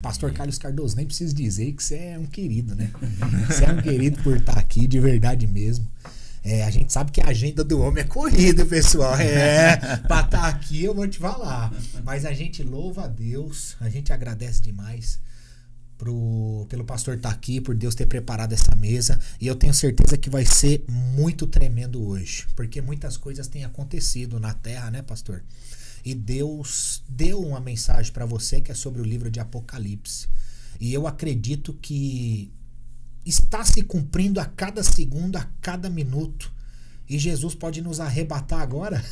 Pastor Carlos Cardoso, nem preciso dizer que você é um querido, né? Você é um querido por estar aqui, de verdade mesmo. A gente sabe que a agenda do homem é corrida, pessoal. Pra estar aqui eu vou te falar. Mas a gente louva a Deus, a gente agradece demais pelo pastor estar aqui, por Deus ter preparado essa mesa. E eu tenho certeza que vai ser muito tremendo hoje. Porque muitas coisas têm acontecido na terra, né, pastor? E Deus deu uma mensagem para você que é sobre o livro de Apocalipse. E eu acredito que está se cumprindo a cada segundo, a cada minuto. E Jesus pode nos arrebatar agora?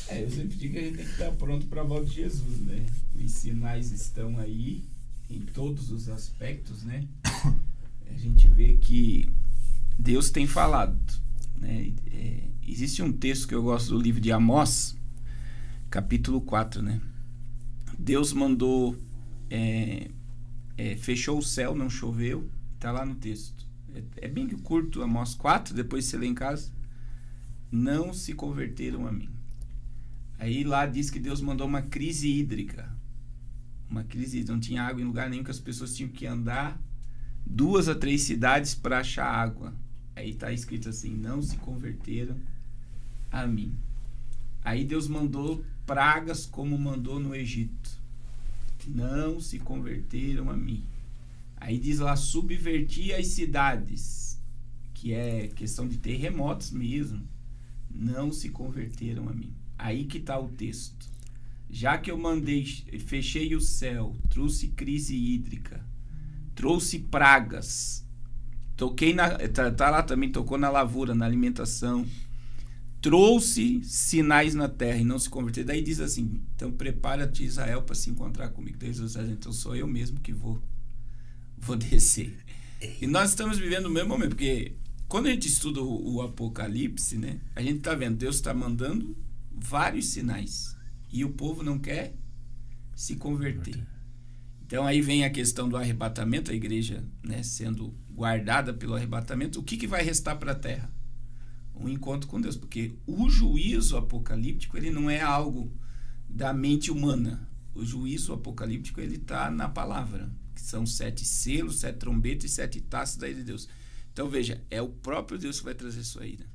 Eu sempre digo que a gente tem que estar pronto para a volta de Jesus, né? Os sinais estão aí em todos os aspectos, né? A gente vê que Deus tem falado, né? Existe um texto que eu gosto do livro de Amós, capítulo 4, né? Deus mandou, fechou o céu, não choveu, está lá no texto. É bem curto, Amós 4, depois você lê em casa. Não se converteram a mim. Aí lá diz que Deus mandou uma crise hídrica. Uma crise hídrica, não tinha água em lugar nenhum, que as pessoas tinham que andar 2 a 3 cidades para achar água. Aí está escrito assim, não se converteram a mim. Aí Deus mandou pragas como mandou no Egito. Não se converteram a mim. Aí diz lá, subverti as cidades, que é questão de terremotos mesmo. Não se converteram a mim. Aí que está o texto. Já que eu mandei, fechei o céu, trouxe crise hídrica, trouxe pragas, toquei tá lá também, tocou na lavoura, na alimentação, trouxe sinais na terra e não se converter. Daí diz assim, então prepara-te Israel para se encontrar comigo. Daí Jesus diz, então sou eu mesmo que vou descer. E nós estamos vivendo o mesmo momento, porque quando a gente estuda o Apocalipse, né, a gente está vendo, Deus está mandando vários sinais e o povo não quer se converter. Então aí vem a questão do arrebatamento, a igreja, né, sendo guardada pelo arrebatamento. O que vai restar para a terra? Um encontro com Deus, porque o juízo apocalíptico ele não é algo da mente humana. O juízo apocalíptico ele está na palavra, que são 7 selos, 7 trombetas e 7 taças da ira de Deus. Então veja, é o próprio Deus que vai trazer sua ira.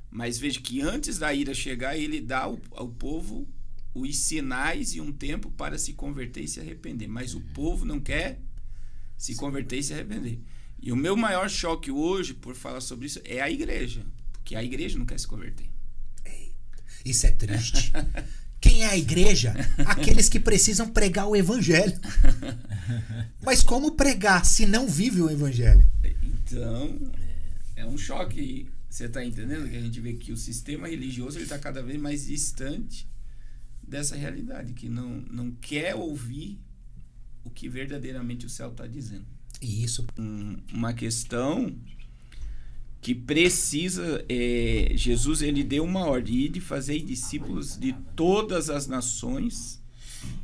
Mas veja que antes da ira chegar, ele dá ao povo os sinais e um tempo para se converter e se arrepender. Mas o povo não quer se converter e se arrepender. E o meu maior choque hoje, por falar sobre isso, é a igreja. Porque a igreja não quer se converter. Isso é triste. Quem é a igreja? Aqueles que precisam pregar o evangelho. Mas como pregar se não vive o evangelho? Então, é um choque. Você está entendendo que a gente vê que o sistema religioso está cada vez mais distante dessa realidade, que não quer ouvir o que verdadeiramente o céu está dizendo. E isso... Uma questão que precisa... Jesus ele deu uma ordem de fazer discípulos de todas as nações,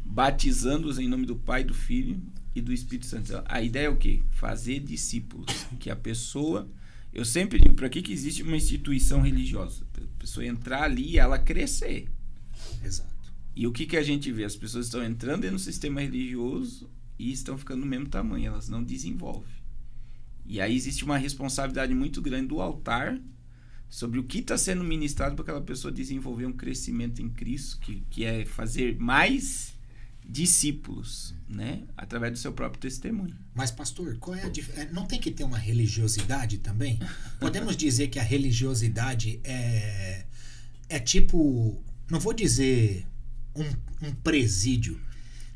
batizando-os em nome do Pai, do Filho e do Espírito Santo. A ideia é o quê? Fazer discípulos. Que a pessoa... Eu sempre digo, para que existe uma instituição religiosa? A pessoa entrar ali e ela crescer. Exato. E o que a gente vê? As pessoas estão entrando dentro do sistema religioso e estão ficando do mesmo tamanho, elas não desenvolvem. E aí existe uma responsabilidade muito grande do altar sobre o que está sendo ministrado para aquela pessoa desenvolver um crescimento em Cristo, que é fazer mais discípulos, né? Através do seu próprio testemunho. Mas, pastor, qual é a diferença? Não tem que ter uma religiosidade também? Podemos dizer que a religiosidade é tipo, não vou dizer um presídio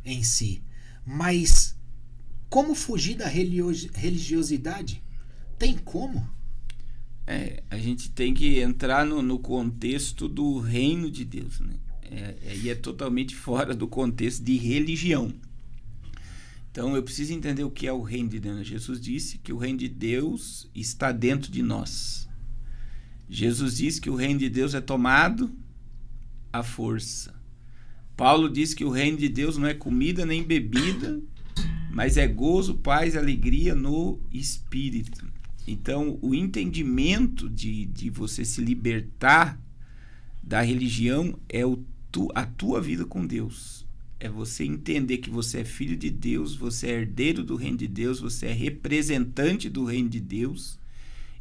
em si, mas como fugir da religiosidade? Tem como? A gente tem que entrar no contexto do reino de Deus, né? E é totalmente fora do contexto de religião. Então eu preciso entender o que é o reino de Deus. Jesus disse que o reino de Deus está dentro de nós. Jesus disse que o reino de Deus é tomado à força. Paulo disse que o reino de Deus não é comida nem bebida, mas é gozo, paz e alegria no Espírito. Então o entendimento de você se libertar da religião é a tua vida com Deus. É você entender que você é filho de Deus, você é herdeiro do reino de Deus, você é representante do reino de Deus.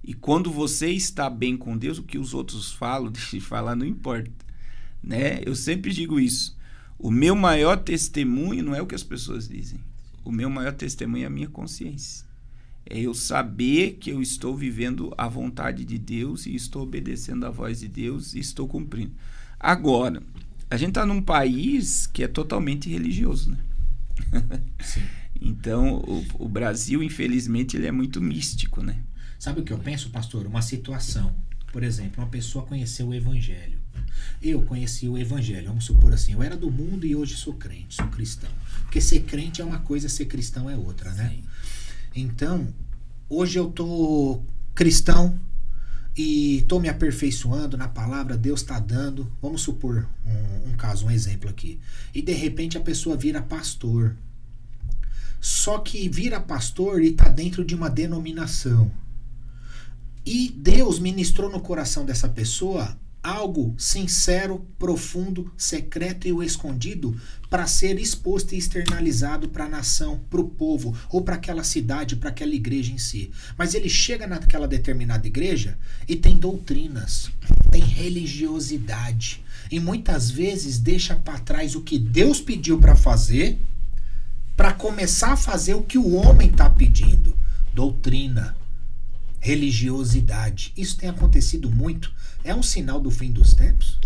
E quando você está bem com Deus, o que os outros falam, deixa de falar, não importa. Né? Eu sempre digo isso. O meu maior testemunho não é o que as pessoas dizem. O meu maior testemunho é a minha consciência. É eu saber que eu estou vivendo a vontade de Deus e estou obedecendo a voz de Deus e estou cumprindo. Agora, a gente está num país que é totalmente religioso, né? Sim. Então, o Brasil, infelizmente, ele é muito místico, né? Sabe o que eu penso, pastor? Uma situação. Por exemplo, uma pessoa conheceu o evangelho. Eu conheci o evangelho, vamos supor assim, eu era do mundo e hoje sou crente, sou cristão. Porque ser crente é uma coisa, ser cristão é outra, né? Sim. Então, hoje eu tô cristão e tô me aperfeiçoando na palavra, Deus tá dando, vamos supor um caso, um exemplo aqui. E de repente a pessoa vira pastor. Só que vira pastor e tá dentro de uma denominação. E Deus ministrou no coração dessa pessoa algo sincero, profundo, secreto e o escondido para ser exposto e externalizado para a nação, para o povo, ou para aquela cidade, para aquela igreja em si. Mas ele chega naquela determinada igreja e tem doutrinas, tem religiosidade. E muitas vezes deixa para trás o que Deus pediu para fazer, para começar a fazer o que o homem está pedindo. Doutrina, religiosidade. Isso tem acontecido muito. É um sinal do fim dos tempos?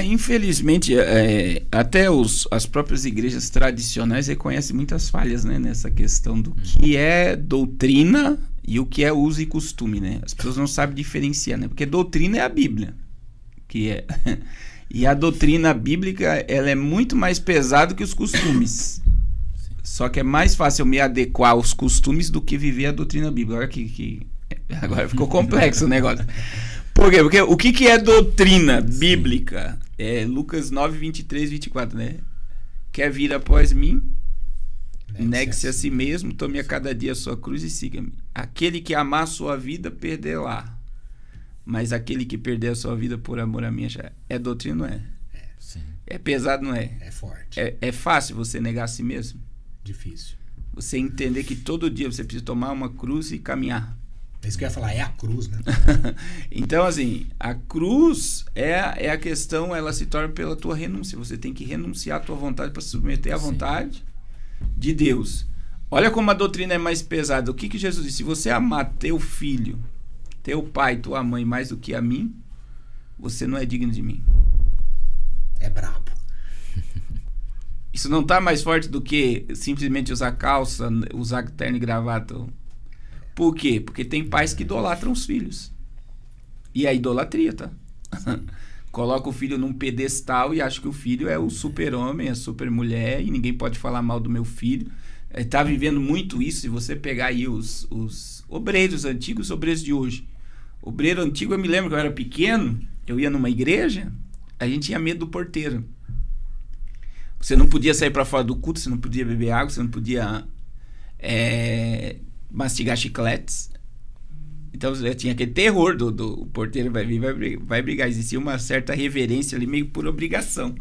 Infelizmente, até as próprias igrejas tradicionais reconhecem muitas falhas, né, nessa questão do que é doutrina e o que é uso e costume, né? As pessoas não sabem diferenciar, né? Porque doutrina é a Bíblia, que é e a doutrina bíblica, ela é muito mais pesada que os costumes. Só que é mais fácil eu me adequar aos costumes do que viver a doutrina bíblica. Olha agora ficou complexo o negócio. Por quê? Porque o que é doutrina bíblica? É Lucas 9, 23, 24, né? Quer vir após mim? Negue-se a si mesmo, tome a cada dia a sua cruz e siga-me. Aquele que amar a sua vida, perderá. Mas aquele que perder a sua vida por amor a mim, já é doutrina, não é? Sim. É pesado, não é? É forte. É fácil você negar a si mesmo? Difícil. Você entender que todo dia você precisa tomar uma cruz e caminhar. É isso que eu ia falar, é a cruz, né? Então, assim, a cruz é a questão, ela se torna pela tua renúncia. Você tem que renunciar à tua vontade para se submeter à vontade de Deus. Olha como a doutrina é mais pesada. O que Jesus disse? Se você amar teu filho, teu pai, tua mãe mais do que a mim, você não é digno de mim. É brabo. Isso não está mais forte do que simplesmente usar calça, usar terno e gravata. Por quê? Porque tem pais que idolatram os filhos. E é idolatria, tá? Coloca o filho num pedestal e acha que o filho é o super-homem, a super-mulher, e ninguém pode falar mal do meu filho. Está vivendo muito isso. Se você pegar aí os obreiros antigos, os obreiros de hoje. Obreiro antigo, eu me lembro que eu era pequeno, eu ia numa igreja, a gente tinha medo do porteiro. Você não podia sair para fora do culto, você não podia beber água, você não podia mastigar chicletes. Então tinha aquele terror do porteiro vai vir, vai brigar. Existia uma certa reverência ali, meio por obrigação.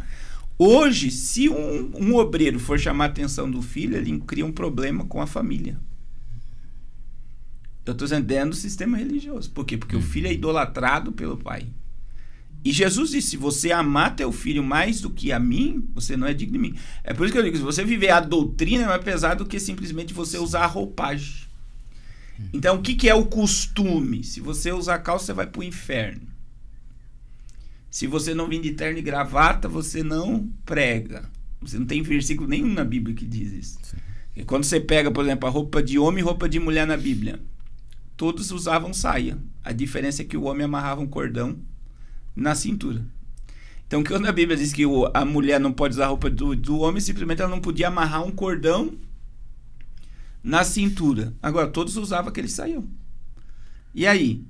Hoje, se um obreiro for chamar a atenção do filho, ele cria um problema com a família. Eu estou dizendo, dentro do sistema religioso. Por quê? Porque o filho é idolatrado pelo pai. E Jesus disse, se você amar teu filho mais do que a mim, você não é digno de mim. É por isso que eu digo, se você viver a doutrina, é mais pesado do que simplesmente você usar a roupagem. Então, o que é o costume? Se você usar calça, você vai para o inferno. Se você não vir de terno e gravata, você não prega. Você não tem versículo nenhum na Bíblia que diz isso. E quando você pega, por exemplo, a roupa de homem e roupa de mulher na Bíblia, todos usavam saia. A diferença é que o homem amarrava um cordão na cintura. Então, quando a Bíblia diz que a mulher não pode usar a roupa do homem, simplesmente ela não podia amarrar um cordão na cintura. Agora, todos usavam aquele saião. E aí?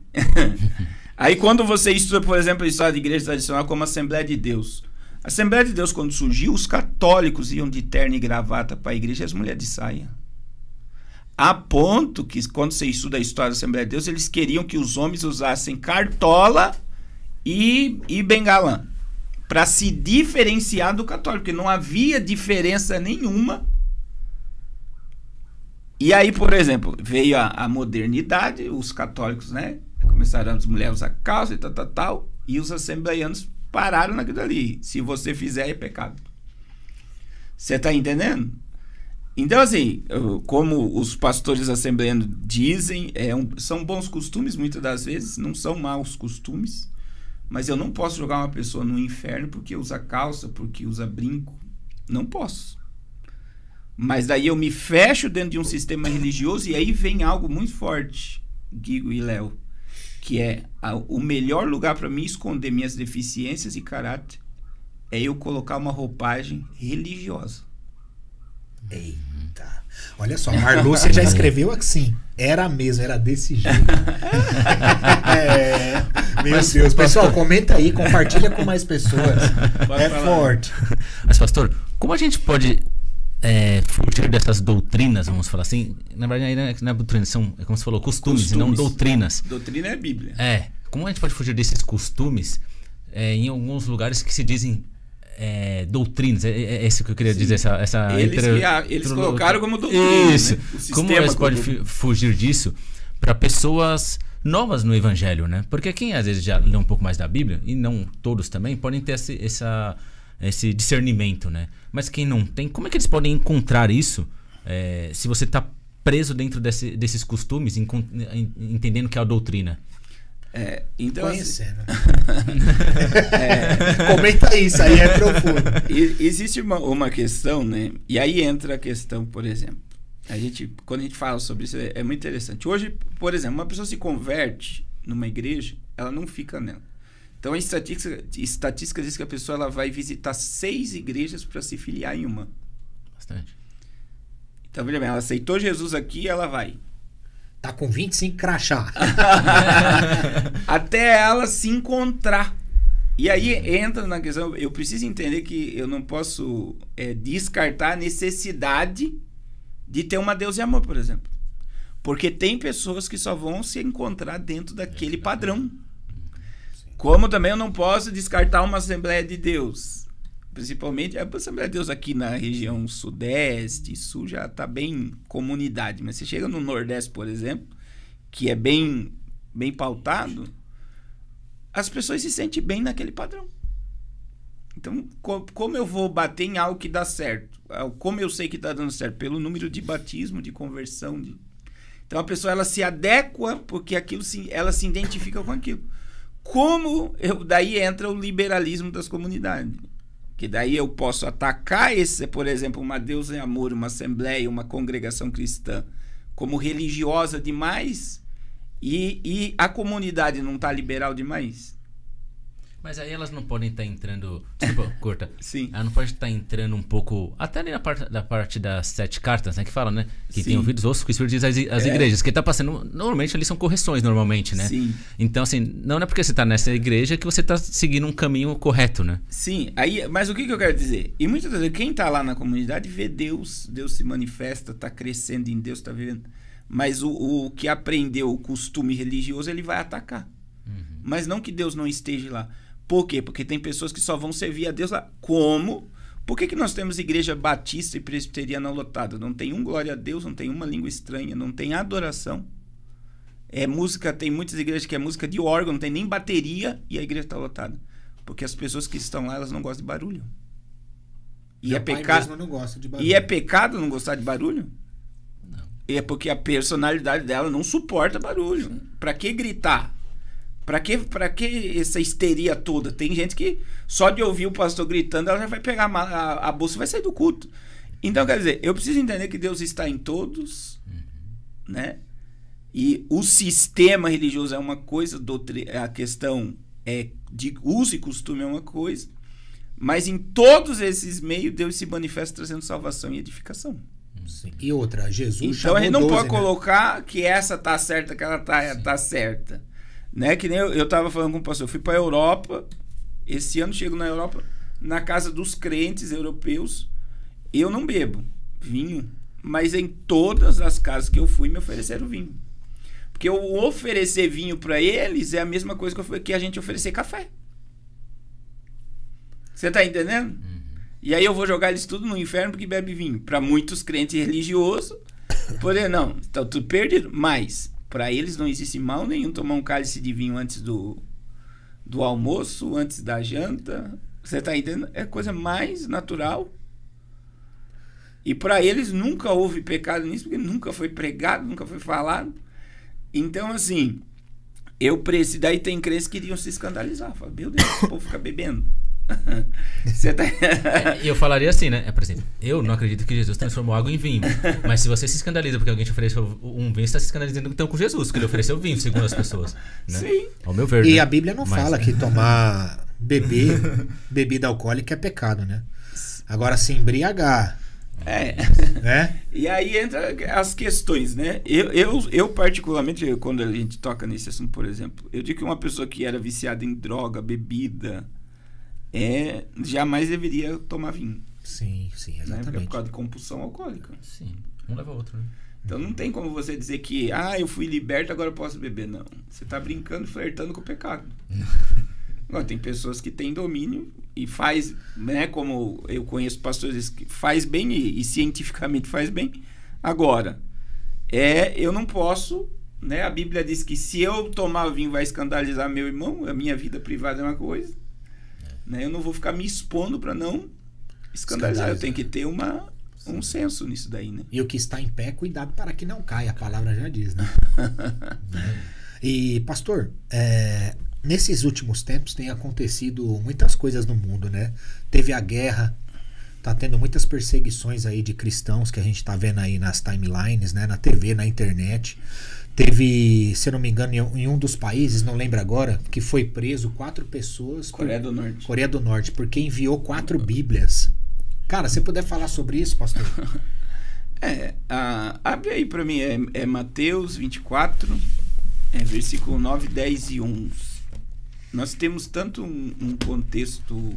Aí, quando você estuda, por exemplo, a história de igreja tradicional como a Assembleia de Deus. A Assembleia de Deus, quando surgiu, os católicos iam de terno e gravata para a igreja e as mulheres de saia. A ponto que, quando você estuda a história da Assembleia de Deus, eles queriam que os homens usassem cartola e bengalã para se diferenciar do católico, porque não havia diferença nenhuma. E aí, por exemplo, veio a modernidade, os católicos, né, começaram as mulheres a usar calça e tal, e os assembleianos pararam naquilo ali. Se você fizer, é pecado. Você tá entendendo? Então, assim, como os pastores assembleianos dizem, são bons costumes, muitas das vezes, não são maus costumes, mas eu não posso jogar uma pessoa no inferno porque usa calça, porque usa brinco. Não posso. Mas daí eu me fecho dentro de um sistema religioso e aí vem algo muito forte, Guigo e Léo, que é o melhor lugar para mim esconder minhas deficiências e caráter é eu colocar uma roupagem religiosa. Eita. Olha só, Marlúcia já escreveu assim. Era mesmo, era desse jeito. Meu Deus. Pessoal, comenta aí, compartilha com mais pessoas. É forte. Mas, pastor, como a gente pode fugir dessas doutrinas, vamos falar assim? Na verdade, não é doutrina, é como você falou, costumes. E não doutrinas. Doutrina é a Bíblia. Como a gente pode fugir desses costumes em alguns lugares que se dizem doutrinas? É isso que eu queria dizer. Eles colocaram como doutrina. Isso. Né? Como eles podem fugir disso para pessoas novas no Evangelho, né? Porque quem às vezes já lê um pouco mais da Bíblia, e não todos também, podem ter esse discernimento, né? Mas quem não tem, como é que eles podem encontrar isso se você está preso dentro desses costumes, entendendo que é a doutrina? Então, conhecendo. Comenta isso, aí é profundo. Existe uma questão, né? E aí entra a questão, por exemplo. Quando a gente fala sobre isso, é muito interessante. Hoje, por exemplo, uma pessoa se converte numa igreja, ela não fica nela. Então a estatística diz que a pessoa ela vai visitar 6 igrejas para se filiar em uma. Bastante. Então, veja bem, ela aceitou Jesus aqui, ela vai. Tá com 25 crachá. Até ela se encontrar. E aí entra na questão, eu preciso entender que eu não posso descartar a necessidade de ter uma Deus e amor, por exemplo. Porque tem pessoas que só vão se encontrar dentro daquele padrão. Como também eu não posso descartar uma Assembleia de Deus. Principalmente a Assembleia de Deus aqui na região sudeste, sul já está bem comunidade. Mas você chega no nordeste, por exemplo, que é bem pautado, as pessoas se sentem bem naquele padrão. Então, como eu vou bater em algo que dá certo? Como eu sei que está dando certo? Pelo número de batismo, de conversão. Então a pessoa ela se adequa porque ela se identifica com aquilo. Daí entra o liberalismo das comunidades. Que daí eu posso atacar por exemplo, uma Deus em Amor, uma assembleia, uma congregação cristã, como religiosa demais, e a comunidade não está liberal demais. Mas aí elas não podem estar entrando... Desculpa, curta. Sim. Ela não pode estar entrando um pouco... Até ali na parte das 7 cartas, né? Que fala, né? Que Sim. tem ouvidos, ouçam o que o Espírito diz às igrejas. Que tá passando... Normalmente ali são correções, normalmente, né? Sim. Então, assim, não é porque você tá nessa igreja que você tá seguindo um caminho correto, né? Sim. Mas o que eu quero dizer? E muitas vezes, quem tá lá na comunidade vê Deus se manifesta, tá crescendo em Deus, tá vivendo. Mas o que aprendeu o costume religioso, ele vai atacar. Uhum. Mas não que Deus não esteja lá. Por quê? Porque tem pessoas que só vão servir a Deus lá. Como? Por que nós temos igreja batista e presbiteriana lotada? Não tem glória a Deus, não tem uma língua estranha, não tem adoração. Música, tem muitas igrejas que é música de órgão, não tem nem bateria e a igreja está lotada. Porque as pessoas que estão lá, elas não gostam de barulho. E é pecado. Não gosta de barulho. E é pecado não gostar de barulho? Não. É porque a personalidade dela não suporta barulho. Para que gritar? Pra que essa histeria toda? Tem gente que só de ouvir o pastor gritando, ela já vai pegar a bolsa e vai sair do culto. Então, quer dizer, eu preciso entender que Deus está em todos, né? E o sistema religioso é uma coisa, a questão de uso e costume é uma coisa, mas em todos esses meios, Deus se manifesta trazendo salvação e edificação. Sim. E outra, Jesus então a gente não pode colocar que essa tá certa, que ela tá certa. Né? Que nem eu tava falando com o pastor, eu fui para a Europa, esse ano chego na Europa, na casa dos crentes europeus, eu não bebo vinho, mas em todas as casas que eu fui me ofereceram vinho. Porque eu oferecer vinho para eles é a mesma coisa que a gente oferecer café. Você tá entendendo? E aí eu vou jogar eles tudo no inferno porque bebe vinho. Para muitos crentes religiosos, porém não, tá tudo perdido. Mas para eles não existe mal nenhum tomar um cálice de vinho antes do almoço, antes da janta. Você tá entendendo? É a coisa mais natural. E para eles nunca houve pecado nisso, porque nunca foi pregado, nunca foi falado. Então, assim, daí tem crentes que iriam se escandalizar. Fala, meu Deus, esse povo fica bebendo. Você tá... Eu falaria assim, né? Por exemplo, eu não acredito que Jesus transformou água em vinho. Mas se você se escandaliza porque alguém te ofereceu um vinho, você está se escandalizando então com Jesus, porque ele ofereceu vinho, segundo as pessoas. Né? Sim. Ao meu ver. E né? a Bíblia não fala que tomar bebida alcoólica é pecado, né? Agora, se embriagar. Né? E aí entra as questões, né? Eu particularmente, quando a gente toca nesse assunto, por exemplo, eu digo que uma pessoa que era viciada em droga, bebida, jamais deveria tomar vinho. Sim, Né? exatamente. Porque é por causa de compulsão alcoólica. Sim, um leva ao outro, né? Então não tem como você dizer que, eu fui liberto, agora eu posso beber. Não. Você está brincando, flertando com o pecado. Agora, tem pessoas que têm domínio e faz, né, como eu conheço pastores que faz bem e cientificamente faz bem. Agora, eu não posso, né? A Bíblia diz que se eu tomar vinho vai escandalizar meu irmão, a minha vida privada é uma coisa. Né? Eu não vou ficar me expondo para não escandalizar. Eu tenho que ter um senso nisso daí, né? E o que está em pé, cuidado para que não caia. A palavra já diz, né? E, pastor, nesses últimos tempos tem acontecido muitas coisas no mundo, né? Teve a guerra, tá tendo muitas perseguições aí de cristãos que a gente tá vendo aí nas timelines, né? Na TV, na internet. Teve, se eu não me engano, em um dos países, não lembro agora, que foi preso 4 pessoas. Coreia do Norte. Coreia do Norte, porque enviou 4 Bíblias. Cara, você puder falar sobre isso, pastor? Abre aí pra mim, é Mateus 24, versículo 9, 10 e 11. Nós temos tanto um contexto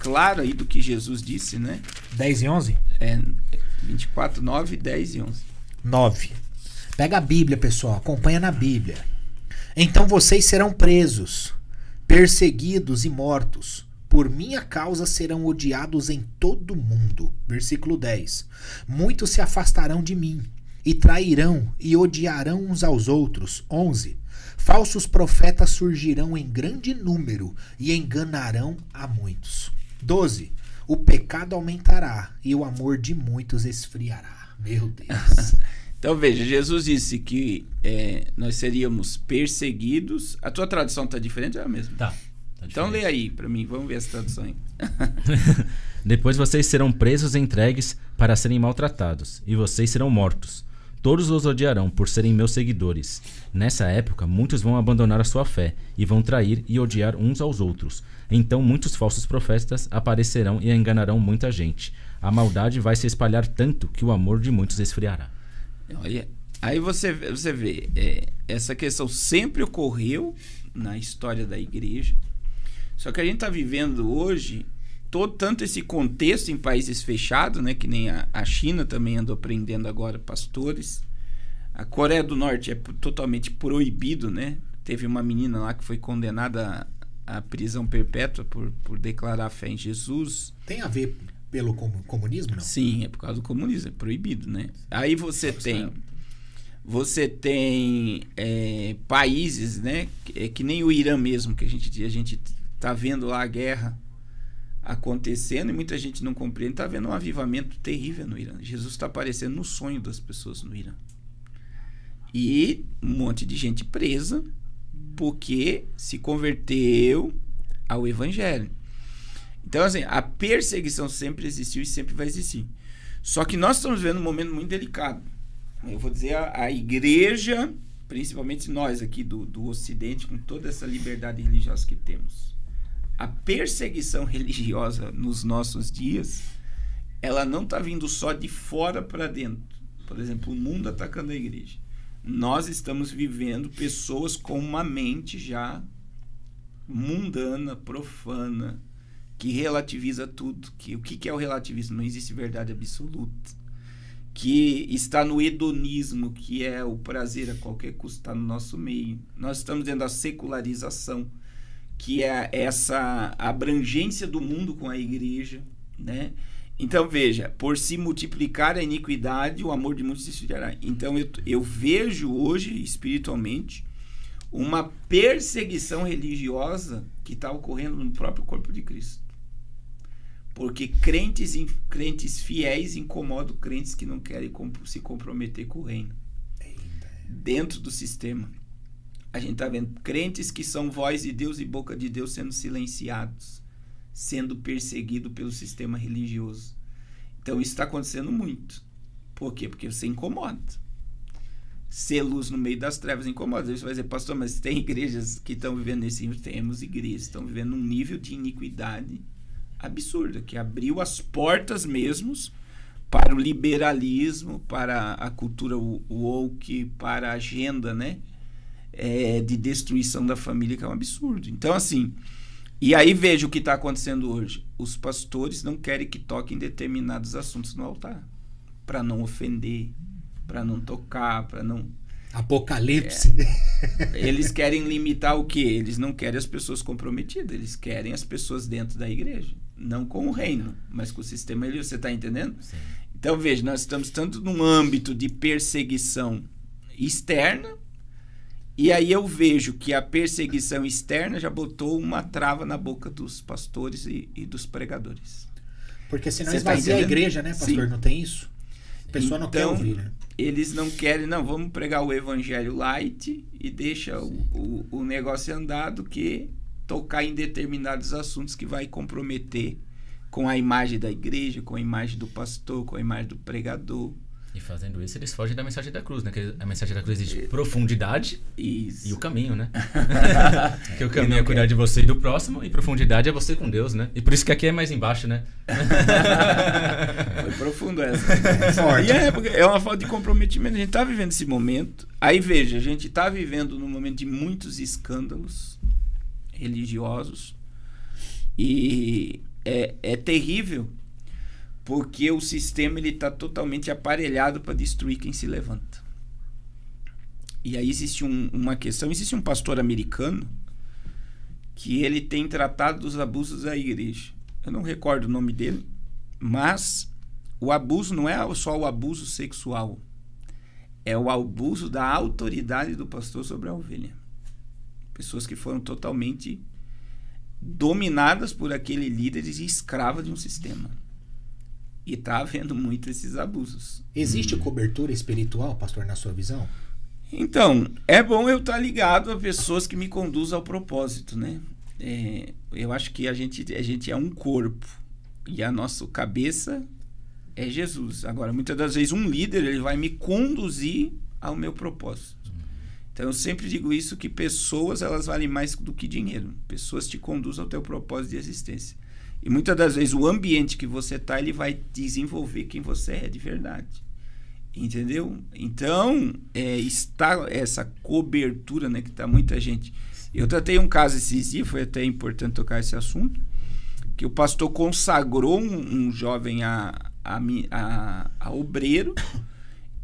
claro aí do que Jesus disse, né? 10 e 11? 24, 9, 10 e 11. 9. Pega a Bíblia, pessoal, acompanha na Bíblia. Então vocês serão presos, perseguidos e mortos. Por minha causa serão odiados em todo o mundo. Versículo 10. Muitos se afastarão de mim, e trairão e odiarão uns aos outros. 11. Falsos profetas surgirão em grande número e enganarão a muitos. 12. O pecado aumentará e o amor de muitos esfriará. Meu Deus. Então veja, Jesus disse que nós seríamos perseguidos. A tua tradução está diferente ou é a mesma? Tá então lê aí para mim, vamos ver essa tradução aí. Depois vocês serão presos e entregues para serem maltratados, e vocês serão mortos. Todos os odiarão por serem meus seguidores. Nessa época, muitos vão abandonar a sua fé, e vão trair e odiar uns aos outros. Então muitos falsos profetas aparecerão e enganarão muita gente. A maldade vai se espalhar tanto que o amor de muitos esfriará. Olha, aí você vê, essa questão sempre ocorreu na história da igreja. Só que a gente está vivendo hoje tanto esse contexto em países fechados, né, que nem a China também andou prendendo agora pastores. A Coreia do Norte é totalmente proibido, né? Teve uma menina lá que foi condenada à prisão perpétua por declarar a fé em Jesus. Tem a ver pelo comunismo, não? Sim, é por causa do comunismo, é proibido, né? Aí você tem países, né, que nem o Irã mesmo, que a gente tá vendo lá a guerra acontecendo e muita gente não compreende. Tá vendo um avivamento terrível no Irã. Jesus está aparecendo no sonho das pessoas no Irã. E um monte de gente presa porque se converteu ao evangelho. Então, assim, a perseguição sempre existiu e sempre vai existir. Só que nós estamos vendo um momento muito delicado. Eu vou dizer, a igreja, principalmente nós aqui do Ocidente, com toda essa liberdade religiosa que temos, a perseguição religiosa nos nossos dias, ela não está vindo só de fora para dentro. Por exemplo, o mundo atacando a igreja. Nós estamos vivendo pessoas com uma mente já mundana, profana, que relativiza tudo. O que é o relativismo? Não existe verdade absoluta. Que está no hedonismo, que é o prazer a qualquer custo, está no nosso meio. Nós estamos dentro da secularização, que é essa abrangência do mundo com a igreja, né? Então, veja, por se multiplicar a iniquidade, o amor de muitos se esfriará. Então, eu vejo hoje, espiritualmente, uma perseguição religiosa que está ocorrendo no próprio corpo de Cristo. Porque crentes fiéis incomodam crentes que não querem se comprometer com o reino. Dentro do sistema. A gente está vendo crentes que são voz de Deus e boca de Deus sendo silenciados, sendo perseguidos pelo sistema religioso. Então isso está acontecendo muito. Por quê? Porque você incomoda. Ser luz no meio das trevas incomoda. Você vai dizer, pastor, mas tem igrejas que estão vivendo nesse nível? Temos igrejas que estão vivendo um nível de iniquidade absurda, que abriu as portas mesmos para o liberalismo, para a cultura woke, para a agenda, né? De destruição da família, que é um absurdo. Então, assim, e aí veja o que está acontecendo hoje. Os pastores não querem que toquem determinados assuntos no altar, para não ofender, para não tocar, para não... Apocalipse. Eles querem limitar o quê? Eles não querem as pessoas comprometidas, eles querem as pessoas dentro da igreja, não com o reino, mas com o sistema religioso. Você está entendendo? Sim. Então, veja, nós estamos tanto num âmbito de perseguição externa, e aí eu vejo que a perseguição externa já botou uma trava na boca dos pastores e dos pregadores. Porque senão esvazia a igreja, né, pastor? Sim. Não tem isso? A pessoa não quer ouvir, né? Eles não querem, não, vamos pregar o evangelho light e deixa o negócio andar do que tocar em determinados assuntos que vai comprometer com a imagem da igreja, com a imagem do pastor, com a imagem do pregador. E fazendo isso, eles fogem da mensagem da cruz, né? Que a mensagem da cruz existe profundidade e o caminho, né? Que o caminho é cuidar de você e do próximo, e profundidade é você com Deus, né? E por isso que aqui é mais embaixo, né? Foi profundo essa. E é uma falta de comprometimento. A gente está vivendo esse momento. Aí veja, a gente está vivendo num momento de muitos escândalos religiosos. E é terrível. Porque o sistema está totalmente aparelhado para destruir quem se levanta. E aí existe uma questão, existe um pastor americano que ele tem tratado dos abusos da igreja. Eu não recordo o nome dele, mas o abuso não é só o abuso sexual, é o abuso da autoridade do pastor sobre a ovelha. Pessoas que foram totalmente dominadas por aquele líder e escravas de um sistema. E está havendo muito esses abusos. Existe cobertura espiritual, pastor, na sua visão? Então, é bom eu estar ligado a pessoas que me conduzam ao propósito, né? Eu acho que a gente é um corpo e a nossa cabeça é Jesus. Agora, muitas das vezes um líder ele vai me conduzir ao meu propósito. Então, eu sempre digo isso, que pessoas elas valem mais do que dinheiro. Pessoas te conduzem ao teu propósito de existência. E muitas das vezes o ambiente que você está, ele vai desenvolver quem você é de verdade. Entendeu? Então, está essa cobertura, né, que está muita gente. Eu tratei um caso esses dias, foi até importante tocar esse assunto, que o pastor consagrou um jovem a obreiro,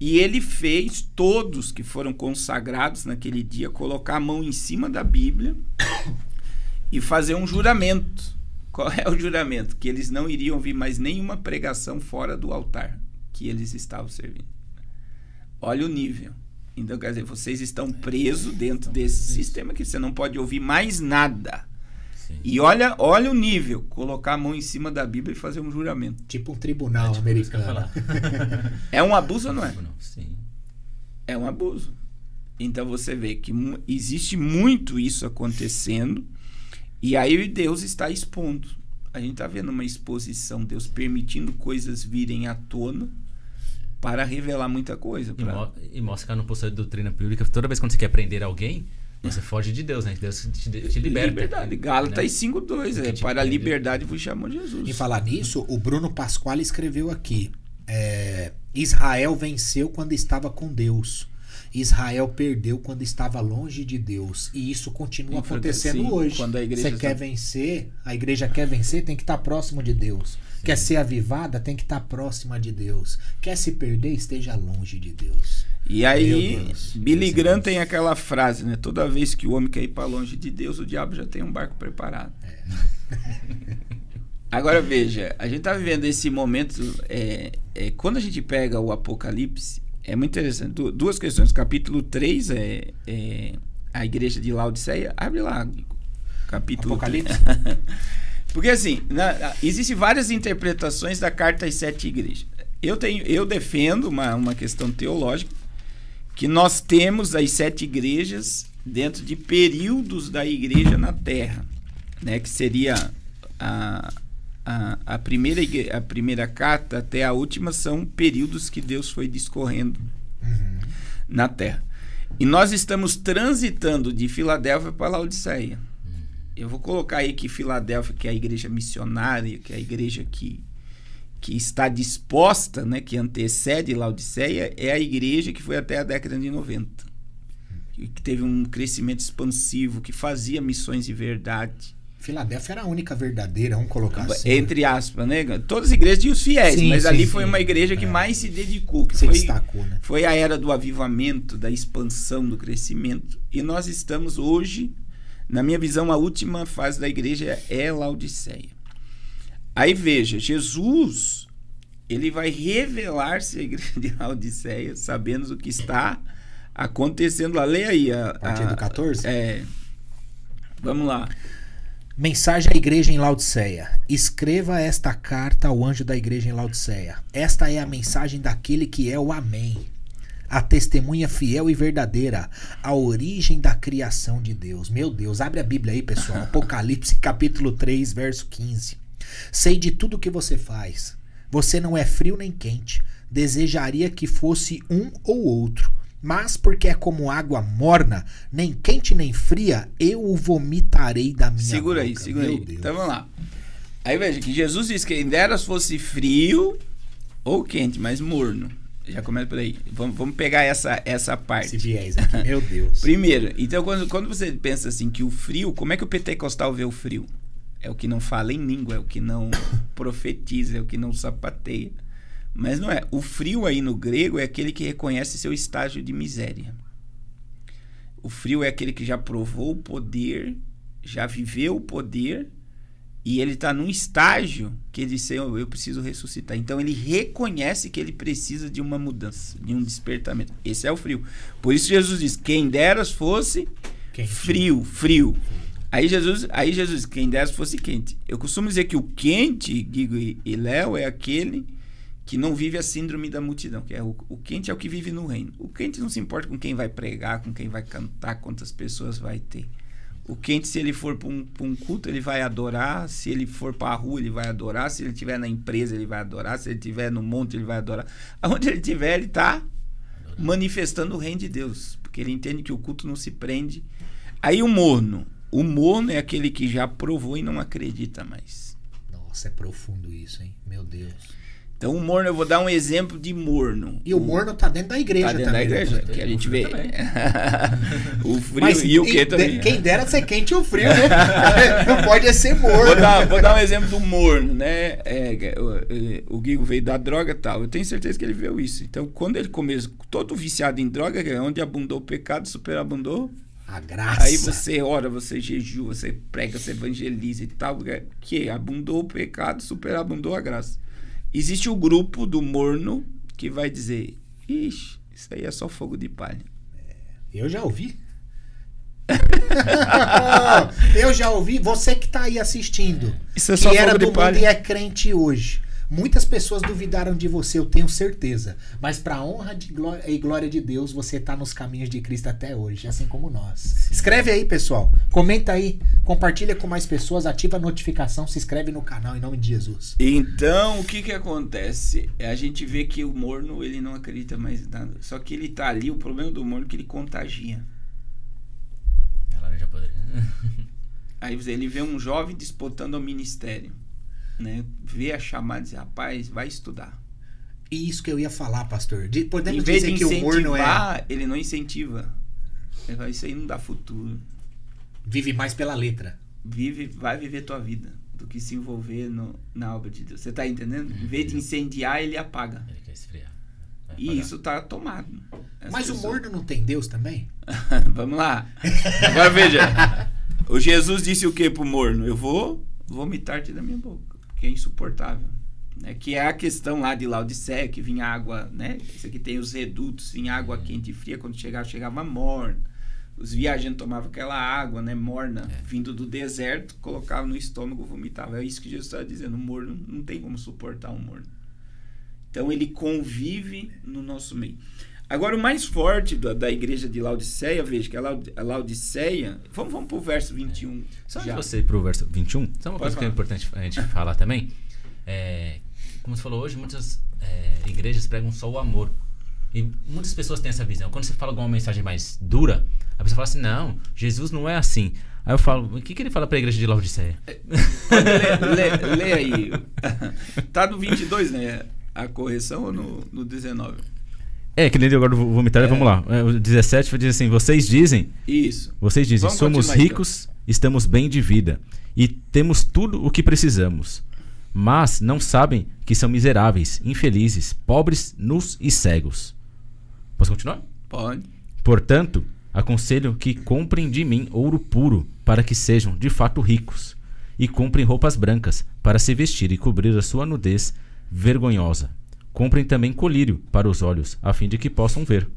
e ele fez todos que foram consagrados naquele dia colocar a mão em cima da Bíblia e fazer um juramento. Qual é o juramento? Que eles não iriam ouvir mais nenhuma pregação fora do altar que eles estavam servindo. Olha o nível. Então, quer dizer, vocês estão presos dentro desse sistema que você não pode ouvir mais nada. Sim. E olha o nível. Colocar a mão em cima da Bíblia e fazer um juramento. Tipo um tribunal americano. É um abuso ou não é? Sim. É um abuso. Então você vê que existe muito isso acontecendo. E aí Deus está expondo. A gente está vendo uma exposição, Deus permitindo coisas virem à tona para revelar muita coisa. E mostra que no posto de doutrina bíblica, toda vez que você quer prender alguém, você foge de Deus, né? Deus te liberta. Liberdade. Gálatas 5:2, para a liberdade vos chamou Jesus. Em falar nisso, o Bruno Pasquale escreveu aqui, Israel venceu quando estava com Deus. Israel perdeu quando estava longe de Deus. E isso continua acontecendo hoje. Quando a igreja quer vencer, a igreja quer vencer, tem que estar próximo de Deus. Sim. Quer ser avivada, tem que estar próxima de Deus. Quer se perder, esteja longe de Deus. E aí, Meu Deus. Billy Graham tem aquela frase, né? Toda vez que o homem quer ir para longe de Deus, o diabo já tem um barco preparado. Agora veja, a gente está vivendo esse momento, quando a gente pega o Apocalipse, é muito interessante. Duas questões. Capítulo 3 é a igreja de Laodiceia. Abre lá, capítulo Apocalipse. 3. Porque assim, existem várias interpretações da carta às 7 igrejas. Eu defendo uma questão teológica, que nós temos as 7 igrejas dentro de períodos da igreja na Terra, né? Que seria a primeira carta até a última, são períodos que Deus foi discorrendo na Terra. E nós estamos transitando de Filadélfia para Laodiceia. Eu vou colocar aí que Filadélfia, que é a igreja missionária, que é a igreja que está disposta, né, que antecede Laodiceia, é a igreja que foi até a década de 90. Que teve um crescimento expansivo, que fazia missões de verdade. Filadélfia era a única verdadeira, vamos colocar assim. Entre aspas, né? Todas as igrejas tinham os fiéis, Sim, mas sim, ali sim. foi uma igreja que mais se dedicou, que Se destacou, né? foi a era do avivamento, da expansão, do crescimento. E nós estamos hoje, na minha visão, a última fase da igreja é Laodiceia. Aí veja, Jesus, ele vai revelar-se à igreja de Laodiceia, sabendo o que está acontecendo lá. Leia aí. A partir do 14? Vamos lá. Mensagem à igreja em Laodiceia. Escreva esta carta ao anjo da igreja em Laodiceia. Esta é a mensagem daquele que é o Amém, a testemunha fiel e verdadeira, a origem da criação de Deus. Meu Deus, abre a Bíblia aí, pessoal. Apocalipse, capítulo 3, verso 15. Sei de tudo que você faz. Você não é frio nem quente. Desejaria que fosse um ou outro. Mas porque é como água morna, nem quente nem fria, eu o vomitarei da minha Segura boca. aí, segura Meu aí. Deus. Então vamos lá. Aí veja que Jesus disse que quem dera fosse frio ou quente, mas morno. Já começa por aí. Vamos pegar essa parte. Esse viés aqui, meu Deus. Primeiro, então quando você pensa assim que o frio, como é que o pentecostal vê o frio? É o que não fala em língua, é o que não profetiza, é o que não sapateia. Mas não é. O frio aí no grego é aquele que reconhece seu estágio de miséria. O frio é aquele que já provou o poder, já viveu o poder, e ele está num estágio que ele diz, eu preciso ressuscitar. Então ele reconhece que ele precisa de uma mudança, de um despertamento. Esse é o frio. Por isso Jesus diz, quem deras fosse frio. Aí Jesus diz, quem deras fosse quente. Eu costumo dizer que o quente, Guigo e Léo, é aquele que não vive a síndrome da multidão, que é o quente é o que vive no reino. O quente não se importa com quem vai pregar, com quem vai cantar, quantas pessoas vai ter. O quente, se ele for para um culto, ele vai adorar. Se ele for para a rua, ele vai adorar. Se ele estiver na empresa, ele vai adorar. Se ele estiver no monte, ele vai adorar. Aonde ele estiver, ele está manifestando o reino de Deus, porque ele entende que o culto não se prende. Aí o morno é aquele que já provou e não acredita mais. Nossa, é profundo isso, hein? Meu Deus. Então o morno, eu vou dar um exemplo de morno. E o morno tá dentro da igreja Tá dentro também. da igreja, né? que a gente vê. O frio Mas, e o que também. Quem dera ser quente e o frio, né? Não pode ser morno. Vou dar um exemplo do morno, né? O Guigo veio da droga e tal. Eu tenho certeza que ele viu isso. Então, quando ele começou, todo viciado em droga, onde abundou o pecado, superabundou a graça. Aí você ora, você jejua, você prega, você evangeliza e tal. Que abundou o pecado, superabundou a graça. Existe o grupo do morno que vai dizer, ixi, isso aí é só fogo de palha. Eu já ouvi. Eu já ouvi. Você que tá aí assistindo, Isso é só que era fogo de do palha. mundo e é crente hoje. Muitas pessoas duvidaram de você, eu tenho certeza. Mas para honra e glória de Deus, você tá nos caminhos de Cristo até hoje, assim como nós. Escreve aí, pessoal. Comenta aí, compartilha com mais pessoas, ativa a notificação, se inscreve no canal em nome de Jesus. Então, o que acontece? A gente vê que o morno, ele não acredita mais em nada. Só que ele tá ali, o problema do morno é que ele contagia. Ela já poderia. Aí ele vê um jovem disputando ao ministério, né? Vê a chamada e diz, rapaz, vai estudar. Isso que eu ia falar, pastor. Podemos Em vez dizer de que o morno ele não incentiva. Ele fala, isso aí não dá futuro. vive mais pela letra. Vai viver tua vida do que se envolver na obra de Deus. Você tá entendendo? Em vez de incendiar, ele apaga. Ele quer esfriar. E isso está tomado. Mas o morno não tem Deus também? Vamos lá. Agora veja. O Jesus disse o que pro morno? Eu vou vomitar-te da minha boca, porque é insuportável. Né? Que é a questão lá de Laodiceia, que vinha água, né? Isso aqui tem os redutos, vinha água quente e fria, quando chegava morna. Os viajantes tomavam aquela água, né, morna, vindo do deserto, colocavam no estômago, vomitavam. É isso que Jesus está dizendo. O morno não tem como suportar um morno. Então ele convive no nosso meio. Agora, o mais forte da igreja de Laodiceia, veja que a Laodiceia... Vamos para o verso 21. Só de você ir para o verso 21, só uma coisa que é importante a gente falar também. Como você falou hoje, muitas igrejas pregam só o amor. E muitas pessoas têm essa visão. Quando você fala alguma mensagem mais dura, a pessoa fala assim, não, Jesus não é assim. Aí eu falo, o que ele fala para a igreja de Laodiceia? Lê aí. Tá no 22, né? A correção ou no 19? Que nem agora vou vomitar, vamos lá. O 17 vai dizer assim, vocês dizem, Vamos somos ricos, então. Estamos bem de vida e temos tudo o que precisamos. Mas não sabem que são miseráveis, infelizes, pobres, nus e cegos. Posso continuar? Pode. Portanto, aconselho que comprem de mim ouro puro, para que sejam de fato ricos, e comprem roupas brancas, para se vestir e cobrir a sua nudez vergonhosa. Comprem também colírio para os olhos, a fim de que possam ver.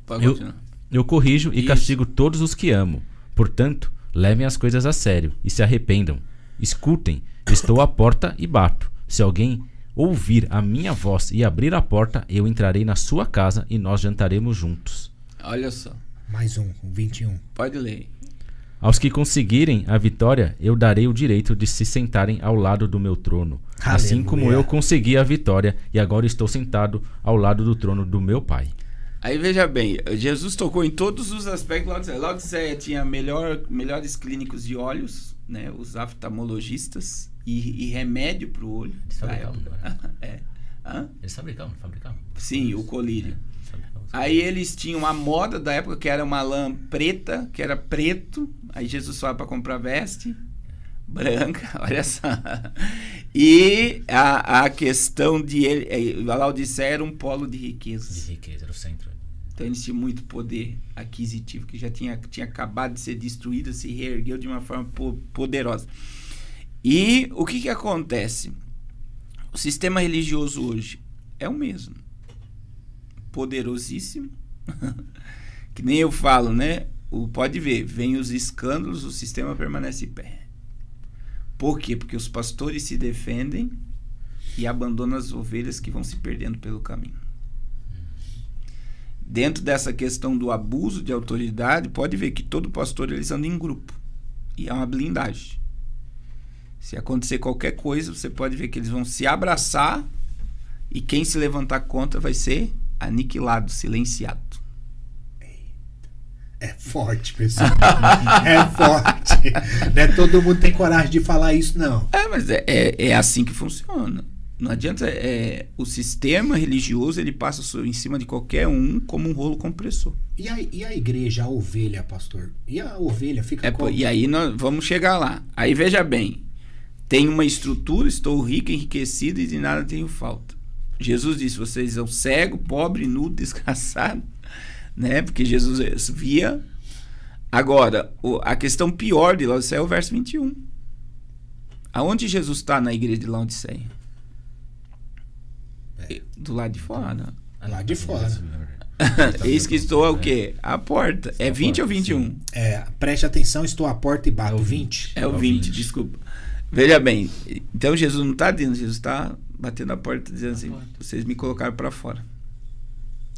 Pode continuar. Eu corrijo e castigo todos os que amo. Portanto, levem as coisas a sério e se arrependam. Escutem, estou à porta e bato. Se alguém ouvir a minha voz e abrir a porta, eu entrarei na sua casa e nós jantaremos juntos. Olha só. Mais um, 21. Pode ler. Aos que conseguirem a vitória, eu darei o direito de se sentarem ao lado do meu trono. Aleluia. Assim como eu consegui a vitória e agora estou sentado ao lado do trono do meu Pai. Aí veja bem, Jesus tocou em todos os aspectos. Laodiceia tinha melhores clínicos de olhos, né, os oftalmologistas, e remédio para o olho. Eles fabricavam, Eles fabricavam? Sim, o colírio. Aí eles tinham a moda da época, que era uma lã preta, que era preto. Aí Jesus fala para comprar veste branca, olha só. E a questão de a Laodiceia era um polo de riqueza. De riqueza, era o centro. Então eles tinham muito poder aquisitivo, que já tinha acabado de ser destruído, se reergueu de uma forma poderosa. E o que acontece? O sistema religioso hoje é o mesmo. Poderosíssimo. Que nem eu falo, né? Pode ver, vem os escândalos, o sistema permanece em pé. Por quê? Porque os pastores se defendem e abandonam as ovelhas que vão se perdendo pelo caminho. Dentro dessa questão do abuso de autoridade, pode ver que todo pastor eles andam em grupo. E é uma blindagem. Se acontecer qualquer coisa, você pode ver que eles vão se abraçar e quem se levantar contra vai ser aniquilado, silenciado. É forte, pessoal. É forte. Não é todo mundo tem coragem de falar isso, não. Mas é assim que funciona. Não adianta. O sistema religioso ele passa em cima de qualquer um como um rolo compressor. E a igreja, a ovelha, pastor? E a ovelha fica como? E aí nós vamos chegar lá. Aí veja bem. Tem uma estrutura, estou rico, enriquecido e de nada tenho falta. Jesus disse, vocês são cego, pobre, nu, desgraçado, né? Porque Jesus via. Agora, a questão pior de Laodiceia é o verso 21. Aonde Jesus está na igreja de Laodiceia? Do lado de fora. Lá de fora. Eis que estou o quê? À porta. É 20 ou 21? Preste atenção, estou à porta e bato. É o 20. É o 20, desculpa. Veja bem, então Jesus não está dentro, Jesus está batendo a porta dizendo assim, vocês me colocaram para fora.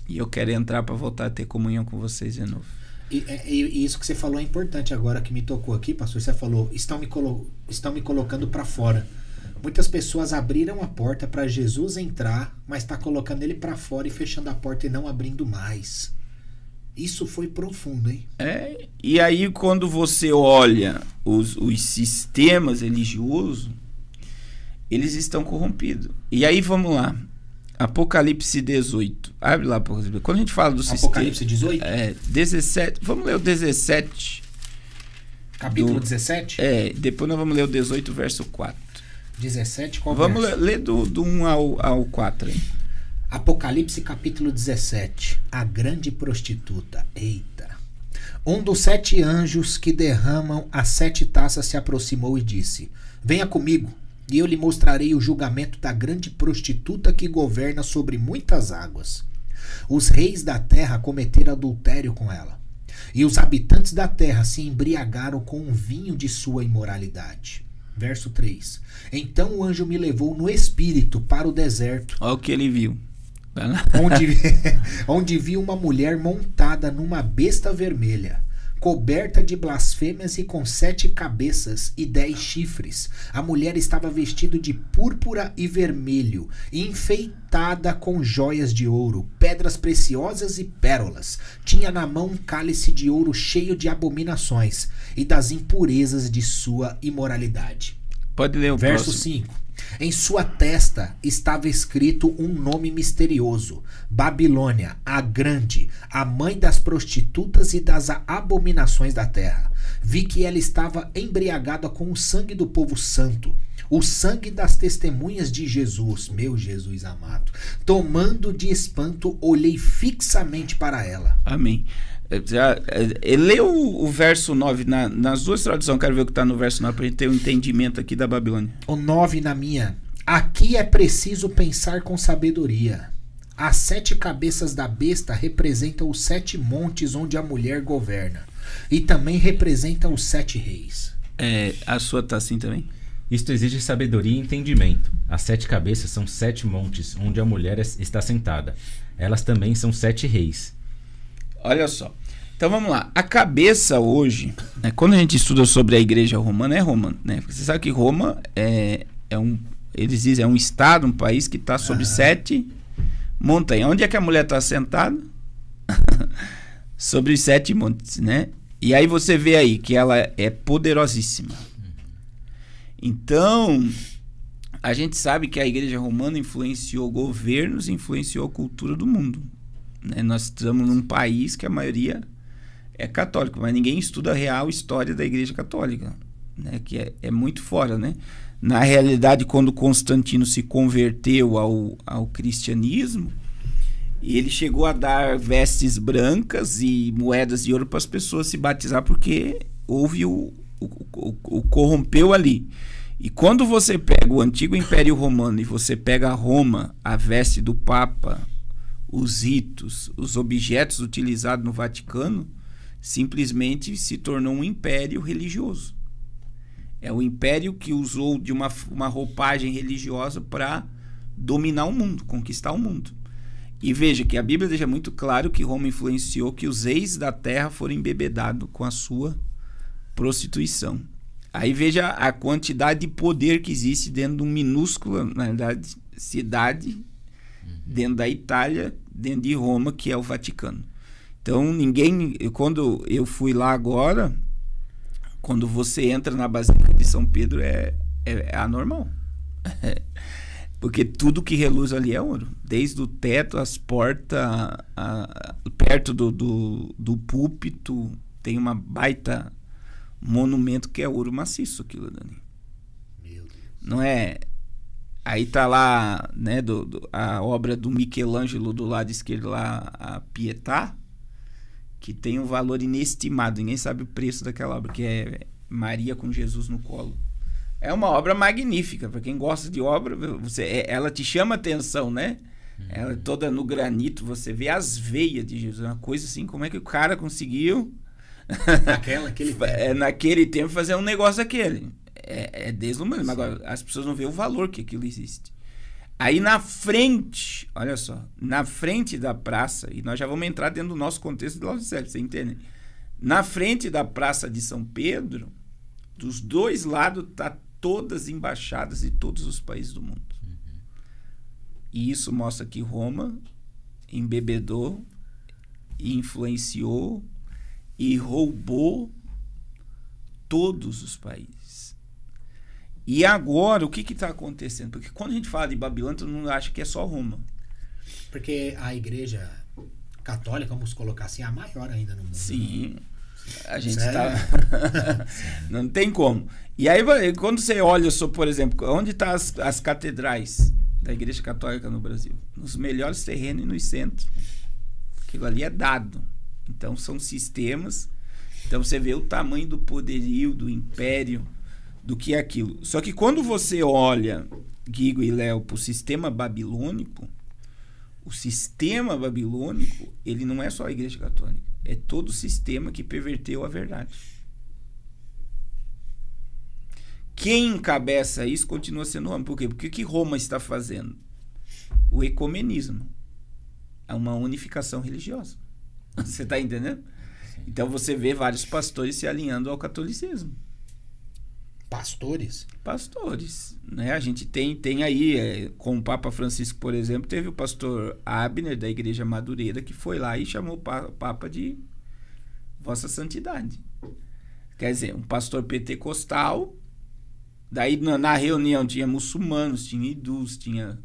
E eu quero entrar para voltar a ter comunhão com vocês de novo. E isso que você falou é importante agora, que me tocou aqui, pastor. Você falou, estão me colocando para fora. Muitas pessoas abriram a porta para Jesus entrar, mas está colocando ele para fora e fechando a porta e não abrindo mais. Isso foi profundo, hein? E aí quando você olha os sistemas religiosos, eles estão corrompidos. E aí vamos lá. Apocalipse 18. Abre lá, quando a gente fala do sistema. Apocalipse 18? 17. Vamos ler o 17. Capítulo 17? Depois nós vamos ler o 18, verso 4. 17, qual vamos verso? Ler do 1 ao 4 aí. Apocalipse capítulo 17. A grande prostituta. Eita. Um dos 7 anjos que derramam as 7 taças se aproximou e disse: venha comigo, e eu lhe mostrarei o julgamento da grande prostituta que governa sobre muitas águas. Os reis da terra cometeram adultério com ela, e os habitantes da terra se embriagaram com o vinho de sua imoralidade. Verso 3. Então o anjo me levou no espírito para o deserto. Olha o que ele viu. Onde vi uma mulher montada numa besta vermelha, coberta de blasfêmias e com 7 cabeças e 10 chifres. A mulher estava vestida de púrpura e vermelho, enfeitada com joias de ouro, pedras preciosas e pérolas. Tinha na mão um cálice de ouro cheio de abominações e das impurezas de sua imoralidade. Pode ler o Verso próximo. 5. Em sua testa estava escrito um nome misterioso: Babilônia, a grande, a mãe das prostitutas e das abominações da terra. Vi que ela estava embriagada com o sangue do povo santo, o sangue das testemunhas de Jesus, meu Jesus amado. Tomando de espanto, olhei fixamente para ela. Amém. Leu o verso 9 nas duas traduções. Quero ver o que está no verso 9 para a gente ter um entendimento aqui da Babilônia. O 9 na minha. Aqui é preciso pensar com sabedoria. As 7 cabeças da besta representam os 7 montes onde a mulher governa. E também representam os 7 reis. A sua está assim também? Isto exige sabedoria e entendimento. As 7 cabeças são 7 montes onde a mulher está sentada. Elas também são 7 reis. Olha só. Então vamos lá. A cabeça hoje, né, quando a gente estuda sobre a igreja romana, é Roma, né? Você sabe que Roma eles dizem, é um estado, um país que está sobre 7 montanhas. Onde é que a mulher está sentada? Sobre os 7 montes, né? E aí você vê aí que ela é poderosíssima. Então, a gente sabe que a igreja romana influenciou governos, influenciou a cultura do mundo. Né? Nós estamos num país que a maioria é católico, mas ninguém estuda a real história da igreja católica, né? Que é muito fora, né? Na realidade, quando Constantino se converteu ao cristianismo, ele chegou a dar vestes brancas e moedas de ouro para as pessoas se batizar, porque houve o corrompeu ali. E quando você pega o antigo Império Romano e você pega a Roma, a veste do Papa, os ritos, os objetos utilizados no Vaticano, simplesmente se tornou um império religioso. É o império que usou de uma roupagem religiosa para dominar o mundo, conquistar o mundo. E veja que a Bíblia deixa muito claro que Roma influenciou que os reis da terra foram embebedados com a sua prostituição. Aí veja a quantidade de poder que existe dentro de uma minúscula, na verdade, cidade, dentro da Itália, dentro de Roma, que é o Vaticano. Então, quando eu fui lá agora, quando você entra na Basílica de São Pedro, é anormal. Porque tudo que reluz ali é ouro. Desde o teto, as portas, perto do púlpito, tem uma baita monumento que é ouro maciço, aquilo, Dani. Meu Deus. Não é... Aí tá lá, né, a obra do Michelangelo do lado esquerdo lá, a Pietà, que tem um valor inestimado. Ninguém sabe o preço daquela obra, que é Maria com Jesus no colo. É uma obra magnífica. Para quem gosta de obra, ela te chama atenção, né? Ela toda no granito, você vê as veias de Jesus. Uma coisa assim, como é que o cara conseguiu naquele tempo fazer um negócio daquele? É deslumbrante. Mas agora as pessoas não veem o valor que aquilo existe. Aí na frente, olha só, na frente da praça, e nós já vamos entrar dentro do nosso contexto de Laodicea, você entende? Na frente da praça de São Pedro, dos dois lados, tá todas as embaixadas de todos os países do mundo. E isso mostra que Roma embebedou, influenciou e roubou todos os países. E agora, o que está acontecendo? Porque quando a gente fala de Babilônia, todo mundo acha que é só Roma. Porque a igreja católica, vamos colocar assim, é a maior ainda no mundo. Sim. A gente está... Não tem como. E aí, quando você olha, por exemplo, onde estão as catedrais? da Igreja Católica no Brasil. Nos melhores terrenos e nos centros. Aquilo ali é dado. Então são sistemas. Então você vê o tamanho do poderio, do império, do que é aquilo. Só que quando você olha, Guigo e Léo, para o sistema babilônico, o sistema babilônico, ele não é só a Igreja Católica. É todo o sistema que perverteu a verdade. Quem encabeça isso continua sendo Roma. Por quê? Porque o que Roma está fazendo? O ecumenismo. É uma unificação religiosa. Você está entendendo? Então você vê vários pastores se alinhando ao catolicismo. Pastores? Pastores. Né? A gente tem aí, com o Papa Francisco, por exemplo, teve o pastor Abner, da Igreja Madureira, que foi lá e chamou o Papa de Vossa Santidade. Quer dizer, um pastor pentecostal. Daí na reunião tinha muçulmanos, tinha hindus, tinha...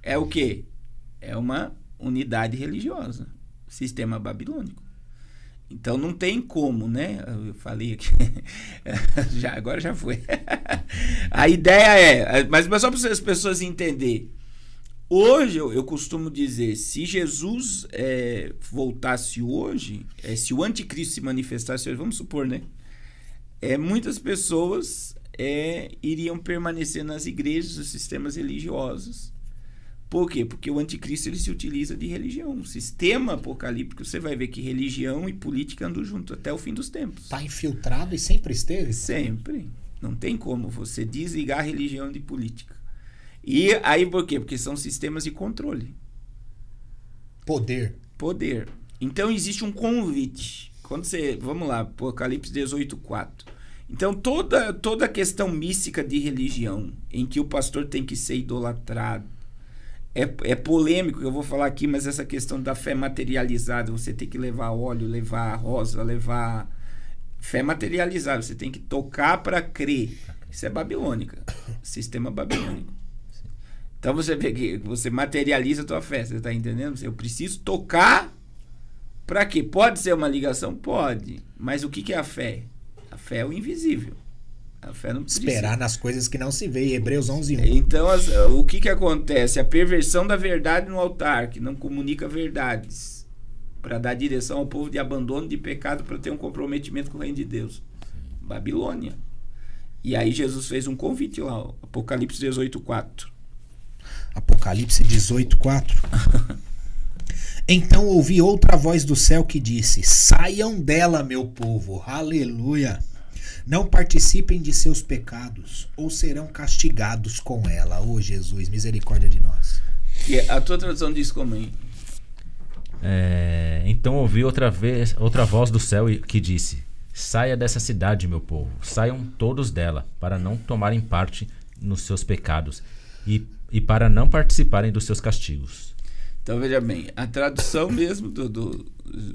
É o quê? É uma unidade religiosa. Sistema babilônico. Então não tem como, né? Eu falei aqui. Agora já foi. A ideia é... Mas só para as pessoas entenderem. Hoje, eu costumo dizer, se Jesus voltasse hoje, se o anticristo se manifestasse hoje, vamos supor, né? Muitas pessoas... iriam permanecer nas igrejas, os sistemas religiosos. Por quê? Porque o anticristo ele se utiliza de religião. O sistema apocalíptico, você vai ver que religião e política andam junto até o fim dos tempos. Está infiltrado e sempre esteve? Sempre. Não tem como você desligar religião de política. E aí por quê? Porque são sistemas de controle. Poder. Então existe um convite. Quando você... Vamos lá, Apocalipse 18:4. Então, toda a questão mística de religião, em que o pastor tem que ser idolatrado, é polêmico, eu vou falar aqui, mas essa questão da fé materializada, você tem que levar óleo, levar rosa, levar... Fé materializada, você tem que tocar para crer. Isso é babilônica, sistema babilônico. Então, você vê que você materializa a tua fé, você está entendendo? Eu preciso tocar para quê? Pode ser uma ligação? Pode. Mas o que é a fé? A fé é o invisível. A fé não precisa. Esperar nas coisas que não se vê. Hebreus 11:1. Então, o que acontece? A perversão da verdade no altar, que não comunica verdades, para dar direção ao povo de abandono de pecado, para ter um comprometimento com o reino de Deus. Babilônia. E aí Jesus fez um convite lá, Apocalipse 18:4. Apocalipse 18:4. Então ouvi outra voz do céu que disse: saiam dela, meu povo, aleluia. Não participem de seus pecados, ou serão castigados com ela. Ô Jesus, misericórdia de nós. E a tua tradução diz como aí? Então ouvi outra voz do céu que disse: saia dessa cidade, meu povo, saiam todos dela, para não tomarem parte nos seus pecados e para não participarem dos seus castigos. Então veja bem, a tradução mesmo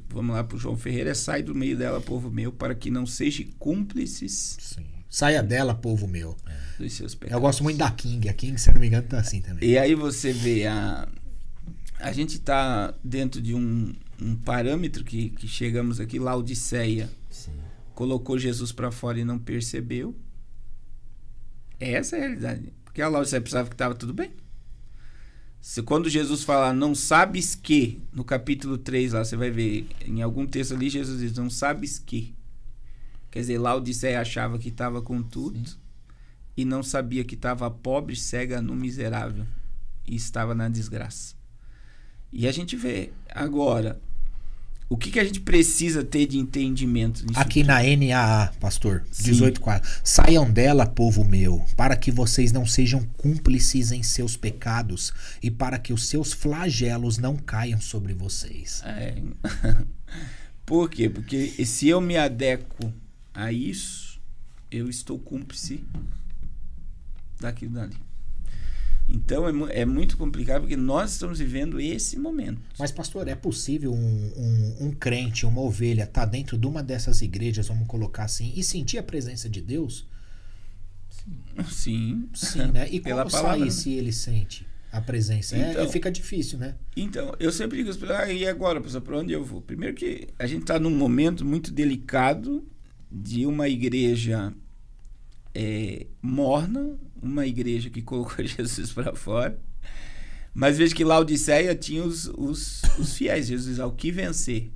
vamos lá para o João Ferreira, sai do meio dela, povo meu, para que não sejam cúmplices. Sim. Saia dela, povo meu. Dos seus pecados. Eu gosto muito da King. A King, se eu não me engano, tá assim também. E aí você vê, a gente está dentro de um parâmetro que chegamos aqui, Laodiceia. Sim. Colocou Jesus para fora e não percebeu. Essa é a realidade. Porque a Laodiceia pensava que estava tudo bem. Quando Jesus fala, não sabes que, no capítulo 3 lá, você vai ver, em algum texto ali, Jesus diz, não sabes que. Quer dizer, Laodiceia achava que estava com tudo. Sim. E não sabia que estava pobre, cega, no miserável. E estava na desgraça. E a gente vê agora, o que a gente precisa ter de entendimento nisso? Aqui na NAA, pastor, 18:4. Saiam dela, povo meu, para que vocês não sejam cúmplices em seus pecados e para que os seus flagelos não caiam sobre vocês. Por quê? Porque se eu me adequo a isso, eu estou cúmplice daquilo dali. Então é muito complicado, porque nós estamos vivendo esse momento. Mas, pastor, é possível um crente, uma ovelha, estar dentro de uma dessas igrejas, vamos colocar assim, e sentir a presença de Deus? Sim. Sim, né? E Pela como palavra, sair se ele sente a presença? Então, fica difícil, né? Então, eu sempre digo, e agora, pessoal, para onde eu vou? Primeiro que a gente está num momento muito delicado de uma igreja morna, uma igreja que colocou Jesus para fora, Mas veja que Laodiceia tinha os fiéis. Jesus diz, ao que vencer.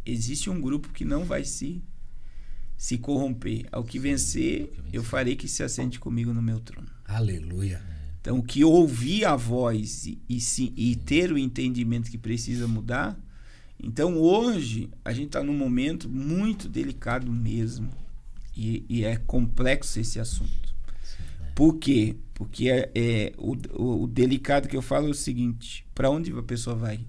Existe um grupo que não vai se corromper. Ao que vencer, eu farei que se assente comigo no meu trono. Aleluia. Então, o que ouvir a voz e ter o entendimento que precisa mudar. Então, hoje, a gente está num momento muito delicado mesmo. E é complexo esse assunto. Por quê? Porque o delicado que eu falo é o seguinte: para onde a pessoa vai?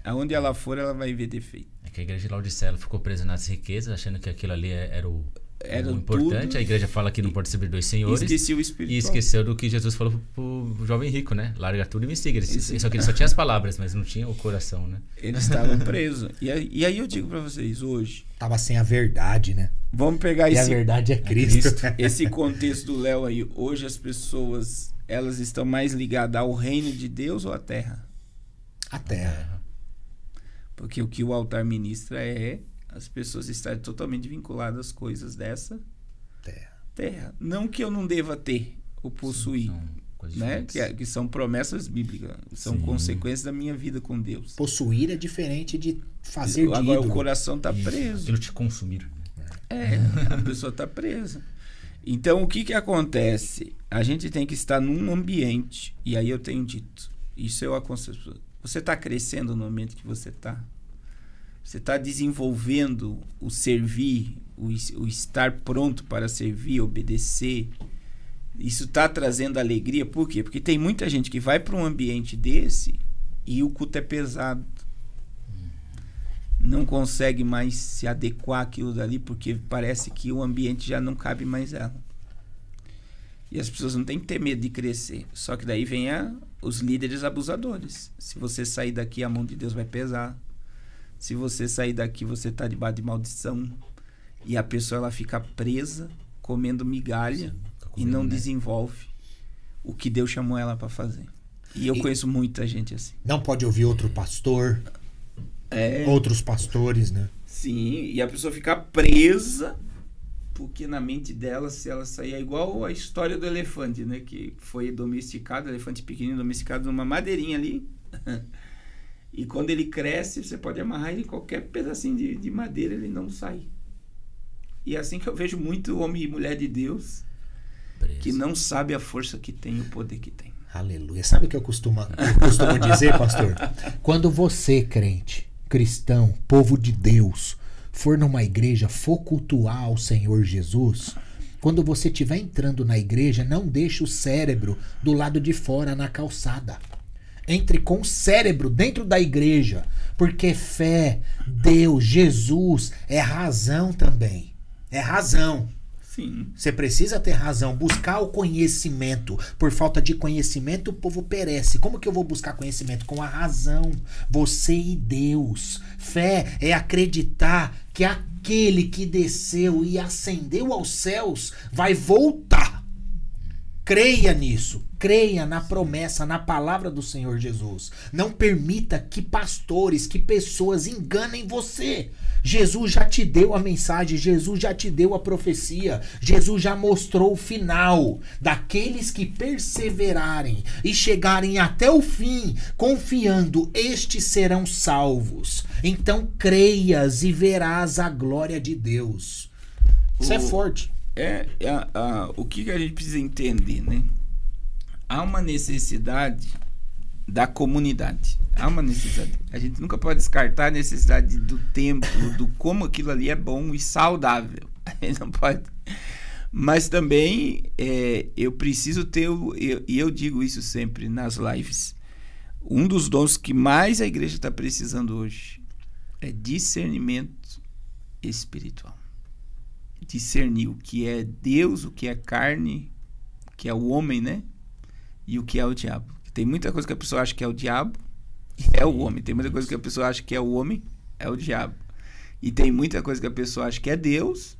Aonde ela for, ela vai ver defeito. É que a igreja de Laodiceia ficou presa nas riquezas, achando que aquilo ali era o importante. Tudo. A igreja fala que não pode servir dois senhores. Esqueceu o espiritual. E esqueceu do que Jesus falou pro jovem rico, né? Larga tudo e me siga. Só que ele só tinha as palavras, mas não tinha o coração, né? Eles estavam presos. E aí eu digo para vocês, hoje... Tava sem a verdade, né? Vamos pegar a verdade é Cristo. Esse contexto do Léo aí. Hoje as pessoas, elas estão mais ligadas ao reino de Deus ou à terra? A terra. Porque o que o altar ministra é as pessoas estarem totalmente vinculadas às coisas dessa terra. Não que eu não deva ter ou possuir, né? Que são promessas bíblicas, são consequências da minha vida com Deus. Possuir é diferente de fazer Agora ídolo. O coração está preso. Aquilo te consumir. A pessoa está presa. Então, o que acontece? A gente tem que estar num ambiente, e aí eu tenho dito, isso eu aconselho. Você está crescendo no ambiente que você está? Você está desenvolvendo o servir, o estar pronto para servir, obedecer? Isso está trazendo alegria. Por quê? Porque tem muita gente que vai para um ambiente desse e o culto é pesado. Não consegue mais se adequar àquilo dali porque parece que o ambiente já não cabe mais ela. E as pessoas não têm que ter medo de crescer. Só que daí vem os líderes abusadores. Se você sair daqui, a mão de Deus vai pesar. Se você sair daqui, você está debaixo de maldição. E a pessoa ela fica presa, comendo migalha. E não desenvolve o que Deus chamou ela para fazer. E eu conheço muita gente assim. Não pode ouvir outro pastor. Outros pastores, né? Sim, e a pessoa fica presa, porque na mente dela, se ela sair, é igual a história do elefante, né? Que foi domesticado, elefante pequenininho domesticado numa madeirinha ali. E quando ele cresce, você pode amarrar ele em qualquer pedacinho de madeira, ele não sai. E é assim que eu vejo muito homem e mulher de Deus que não sabe a força que tem, o poder que tem. Aleluia. Sabe o que eu costumo dizer, pastor? Quando você, crente, cristão, povo de Deus, for numa igreja, for cultuar ao Senhor Jesus, quando você estiver entrando na igreja, não deixe o cérebro do lado de fora na calçada. Entre com o cérebro dentro da igreja, porque fé, Deus, Jesus é razão também. É razão. Sim. Você precisa ter razão, buscar o conhecimento. Por falta de conhecimento, o povo perece. Como que eu vou buscar conhecimento? Com a razão. Você e Deus. Fé é acreditar que aquele que desceu e ascendeu aos céus vai voltar. Creia nisso. Creia na promessa, na palavra do Senhor Jesus. Não permita que pastores, que pessoas enganem você. Jesus já te deu a mensagem, Jesus já te deu a profecia, Jesus já mostrou o final daqueles que perseverarem e chegarem até o fim, confiando, estes serão salvos. Então creias e verás a glória de Deus. Isso é forte. O que a gente precisa entender, né? Há uma necessidade da comunidade. Há uma necessidade. A gente nunca pode descartar a necessidade do templo, do como aquilo ali é bom e saudável. A gente não pode. Mas também eu preciso ter, e eu digo isso sempre nas lives, um dos dons que mais a igreja está precisando hoje é discernimento espiritual. Discernir o que é Deus, o que é carne, o que é o homem, né? E o que é o diabo. Tem muita coisa que a pessoa acha que é o diabo e é o homem. Tem muita coisa que a pessoa acha que é o homem, é o diabo. E tem muita coisa que a pessoa acha que é Deus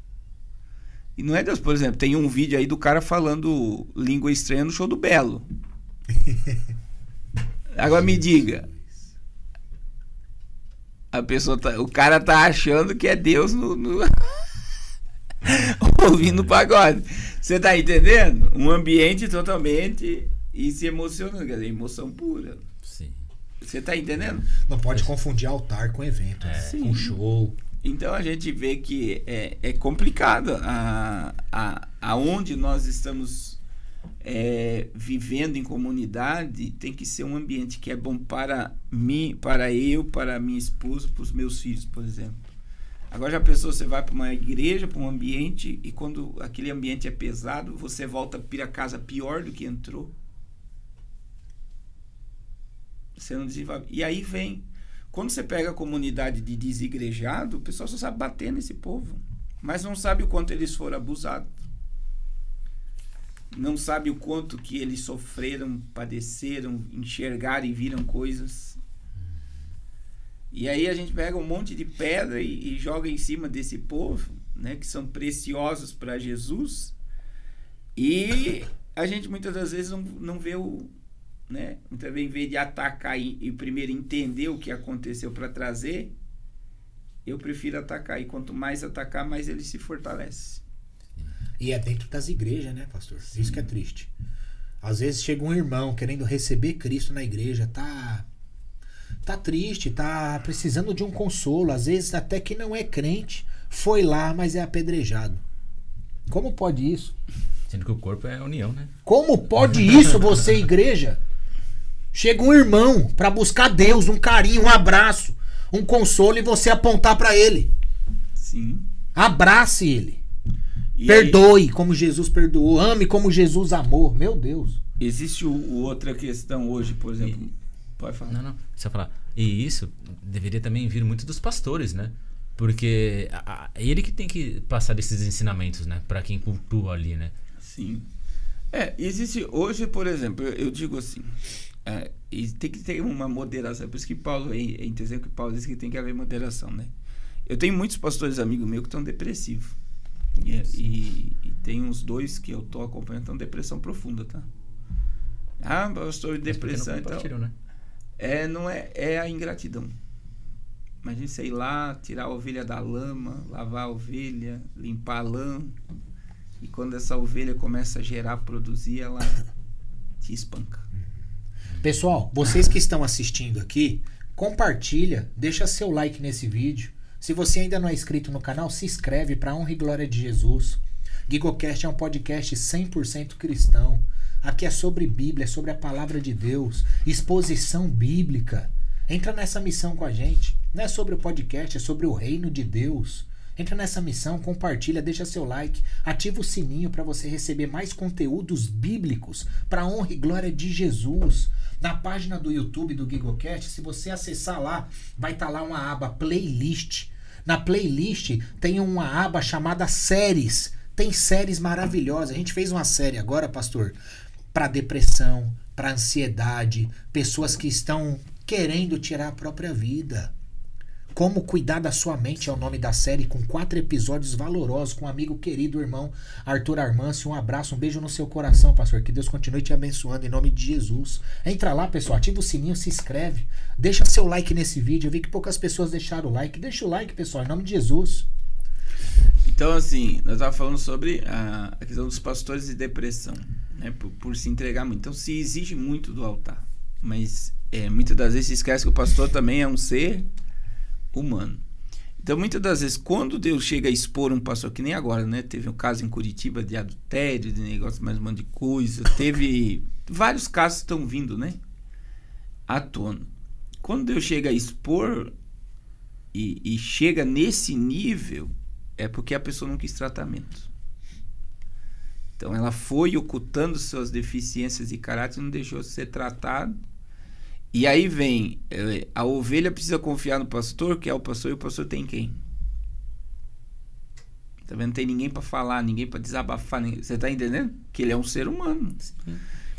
e não é Deus. Por exemplo, tem um vídeo aí do cara falando língua estranha no show do Belo. Agora me diga. O cara tá achando que é Deus ouvindo pagode. Você tá entendendo? Um ambiente totalmente e se emocionando, quer dizer, emoção pura. Sim. Você tá entendendo? Não pode confundir altar com evento, com show. Então a gente vê que é complicado aonde nós estamos vivendo em comunidade. Tem que ser um ambiente que é bom para mim, para minha esposa, para os meus filhos, por exemplo. Agora já pensou, você vai para uma igreja, para um ambiente, e quando aquele ambiente é pesado, você volta para casa pior do que entrou. Você não desenvolve. E aí vem. Quando você pega a comunidade de desigrejado, o pessoal só sabe bater nesse povo. Mas não sabe o quanto eles foram abusados. Não sabe o quanto que eles sofreram, padeceram, enxergaram e viram coisas. E aí a gente pega um monte de pedra e joga em cima desse povo, né, que são preciosos para Jesus. E a gente muitas das vezes não vê o... Né? Muitas vezes, em vez de atacar e primeiro entender o que aconteceu para trazer, eu prefiro atacar. E quanto mais atacar, mais ele se fortalece. E é dentro das igrejas, né, pastor? Sim. Isso que é triste. Às vezes chega um irmão querendo receber Cristo na igreja, tá triste, tá precisando de um consolo. Às vezes até que não é crente, foi lá, mas é apedrejado. Como pode isso? Sendo que o corpo é a união, né? Como pode isso, você, igreja? Chega um irmão pra buscar Deus, um carinho, um abraço, um consolo, e você apontar pra ele. Sim. Abrace ele. E perdoe aí, como Jesus perdoou. Ame como Jesus amou. Meu Deus. Existe outra questão hoje, por exemplo. Pode falar. Não. Você vai falar. E isso deveria também vir muito dos pastores, né? Porque é ele que tem que passar esses ensinamentos, né? Pra quem cultua ali, né? Sim. Existe hoje, por exemplo, eu digo assim, e tem que ter uma moderação. Por isso que Paulo, é interessante que Paulo diz que tem que haver moderação, né? Eu tenho muitos pastores amigos meus que estão depressivos. E tem uns 2 que eu tô acompanhando, estão em depressão profunda, tá? Pastor, depressão e tal. Né? Não é a ingratidão. Imagina, sei lá, tirar a ovelha da lama, lavar a ovelha, limpar a lã. E quando essa ovelha começa a gerar, produzir, ela te espanca. Pessoal, vocês que estão assistindo aqui, compartilha, deixa seu like nesse vídeo. Se você ainda não é inscrito no canal, se inscreve para a honra e glória de Jesus. GigoCast é um podcast 100% cristão. Aqui é sobre Bíblia, é sobre a palavra de Deus, exposição bíblica. Entra nessa missão com a gente. Não é sobre o podcast, é sobre o reino de Deus. Entra nessa missão, compartilha, deixa seu like, ativa o sininho para você receber mais conteúdos bíblicos para a honra e glória de Jesus. Na página do YouTube do GigoCast, se você acessar lá, vai estar lá uma aba playlist. Na playlist tem uma aba chamada séries. Tem séries maravilhosas. A gente fez uma série agora, pastor, para depressão, para ansiedade, pessoas que estão querendo tirar a própria vida. Como cuidar da sua mente é o nome da série, com 4 episódios valorosos, com um amigo querido, irmão Arthur Armâncio. Um abraço, um beijo no seu coração, pastor. Que Deus continue te abençoando em nome de Jesus. Entra lá, pessoal, ativa o sininho, se inscreve. Deixa seu like nesse vídeo. Eu vi que poucas pessoas deixaram o like. Deixa o like, pessoal, em nome de Jesus. Então, assim, nós estávamos falando sobre a questão dos pastores e depressão, né? Por se entregar muito. Então, se exige muito do altar. Mas muitas das vezes se esquece que o pastor também é um ser humano. Então, muitas das vezes, quando Deus chega a expor um pastor, que nem agora, né? Teve um caso em Curitiba de adultério, de negócio, mais um monte de coisa. Teve vários casos que estão vindo, né? À tona. Quando Deus chega a expor e chega nesse nível, é porque a pessoa não quis tratamento. Então, ela foi ocultando suas deficiências de caráter e não deixou de ser tratado. E aí vem, a ovelha precisa confiar no pastor, que é o pastor, e o pastor tem quem? Tá vendo? Não tem ninguém para falar, ninguém para desabafar. Você tá entendendo? Que ele é um ser humano. Sim.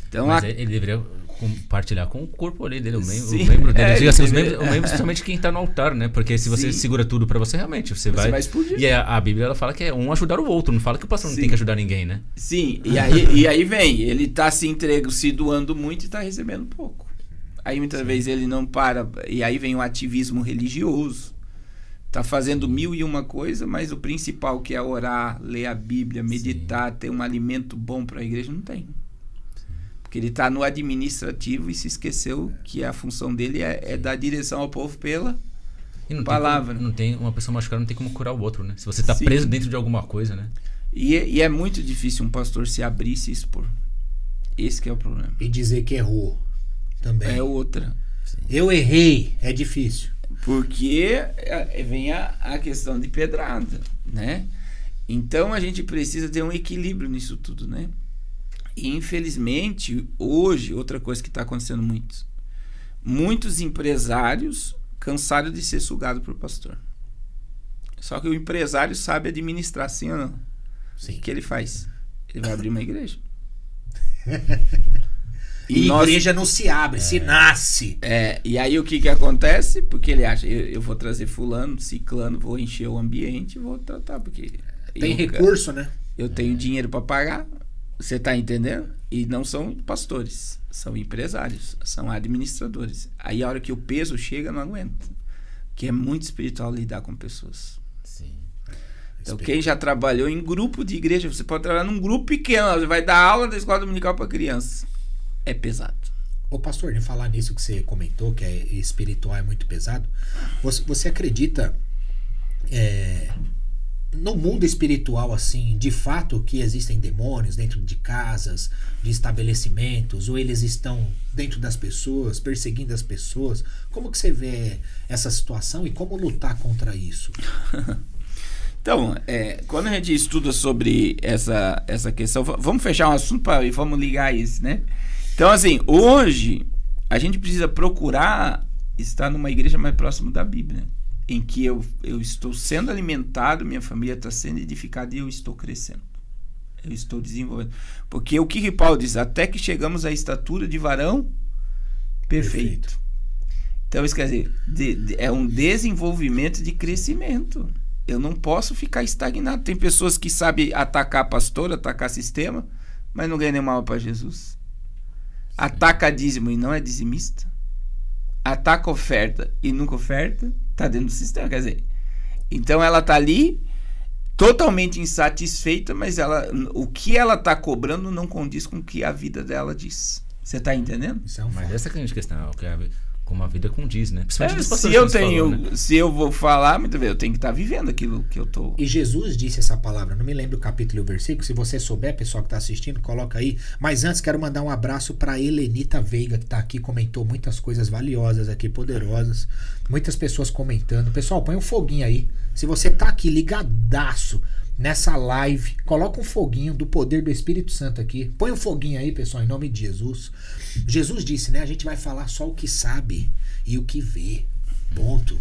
Então, mas ele deveria compartilhar com o corpo ali dele, o membro dele. Diga assim, os membros, principalmente quem tá no altar, né? Porque se você segura tudo para você, realmente, você vai explodir. E a Bíblia, ela fala que é um ajudar o outro, não fala que o pastor não tem que ajudar ninguém, né? Sim, e aí vem, ele tá se doando muito e tá recebendo pouco. Aí muitas vezes ele não para, e aí vem o ativismo religioso. Tá fazendo 1001 coisa, mas o principal, que é orar, ler a Bíblia, meditar, ter um alimento bom para a igreja, não tem. Porque ele está no administrativo e se esqueceu que a função dele é dar direção ao povo pela E não palavra. Não tem uma pessoa machucada, não tem como curar o outro, né? Se você tá Sim. preso dentro de alguma coisa, né? E é muito difícil um pastor se abrir e se expor. Esse que é o problema. E dizer que errou também. É outra. Eu errei, é difícil. Porque vem a questão de pedrada, né? Então a gente precisa ter um equilíbrio nisso tudo, né? E infelizmente, hoje, outra coisa que está acontecendo muito. Muitos empresários cansaram de ser sugados por pastor. Só que o empresário sabe administrar, sim ou não? Sim. O que ele faz? Ele vai abrir uma igreja. E igreja não se abre, se nasce. E aí o que acontece? Porque ele acha, eu vou trazer fulano, ciclano, vou encher o ambiente, vou tratar, porque... Tem recurso, né? Eu tenho dinheiro para pagar, você tá entendendo? E não são pastores, são empresários, são administradores. Aí a hora que o peso chega, não aguenta. Que é muito espiritual lidar com pessoas. Sim. Então, quem já trabalhou em grupo de igreja, você pode trabalhar num grupo pequeno, você vai dar aula da escola dominical para crianças. É pesado. Ô pastor, de falar nisso que você comentou, que é espiritual, é muito pesado, você acredita no mundo espiritual, assim, de fato, que existem demônios dentro de casas, de estabelecimentos, ou eles estão dentro das pessoas, perseguindo as pessoas? Como que você vê essa situação e como lutar contra isso? Então, quando a gente estuda sobre essa questão, vamos fechar um assunto e vamos ligar isso, né? Então, assim, hoje a gente precisa procurar estar numa igreja mais próxima da Bíblia, em que eu estou sendo alimentado, minha família está sendo edificada e eu estou crescendo. Eu estou desenvolvendo. Porque o que Paulo diz? Até que chegamos à estatura de varão perfeito. Então, isso quer dizer, é um desenvolvimento de crescimento. Eu não posso ficar estagnado. Tem pessoas que sabem atacar pastor, atacar sistema, mas não ganham nenhuma alma para Jesus. Ataca dízimo e não é dizimista. Ataca oferta e nunca oferta, tá dentro do sistema, quer dizer. Então ela tá ali totalmente insatisfeita, mas o que ela tá cobrando não condiz com o que a vida dela diz. Você tá entendendo? Isso é um Mas fato. essa que é a grande questão, como a vida condiz, né? Principalmente dos Se pastores eu que você tenho, falou, né? se eu vou falar, muitas vezes eu tenho que estar vivendo aquilo que eu tô. E Jesus disse essa palavra, não me lembro o capítulo e o versículo, se você souber, pessoal que está assistindo, coloca aí. Mas antes quero mandar um abraço para Helenita Veiga, que está aqui, comentou muitas coisas valiosas aqui, poderosas, muitas pessoas comentando. Pessoal, põe um foguinho aí, se você tá aqui ligadaço nessa live, coloca um foguinho do poder do Espírito Santo aqui, põe um foguinho aí, pessoal, em nome de Jesus. Jesus disse, né, a gente vai falar só o que sabe e o que vê, ponto.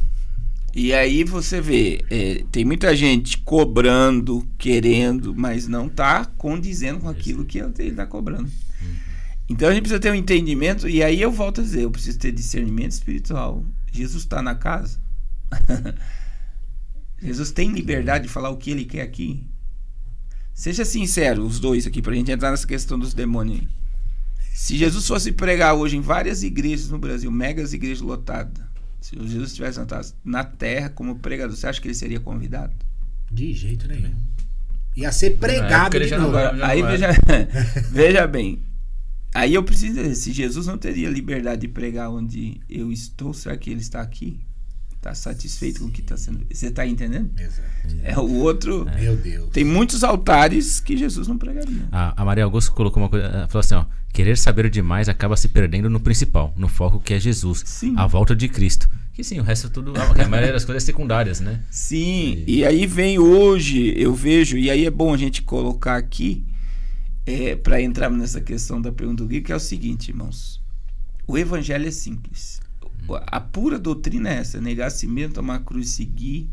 E aí você vê, tem muita gente cobrando, querendo, mas não está condizendo com aquilo que ele está cobrando. Então a gente precisa ter um entendimento, e aí eu volto a dizer, eu preciso ter discernimento espiritual. Jesus está na casa. Jesus tem liberdade de falar o que ele quer aqui. Seja sincero, os dois aqui, pra gente entrar nessa questão dos demônios. Se Jesus fosse pregar hoje em várias igrejas no Brasil, megas igrejas lotadas, se Jesus estivesse na terra como pregador, você acha que ele seria convidado? De jeito nenhum. Ia ser pregado de novo. Aí veja bem. Aí eu preciso dizer, se Jesus não teria liberdade de pregar onde eu estou, será que ele está aqui? Está satisfeito com o que está sendo? Você está entendendo? Exato. É o outro. Meu Deus. Tem muitos altares que Jesus não pregaria. A Maria Augusto colocou uma coisa, ela falou assim, ó, querer saber demais acaba se perdendo no principal, no foco que é Jesus, Sim. a volta de Cristo. Que sim, o resto tudo, a maioria das coisas é secundárias, né? Sim, e aí vem hoje, eu vejo, e aí é bom a gente colocar aqui, para entrar nessa questão da pergunta do Gui, que é o seguinte, irmãos, o evangelho é simples. A pura doutrina é essa, negar a si mesmo, tomar a cruz e seguir.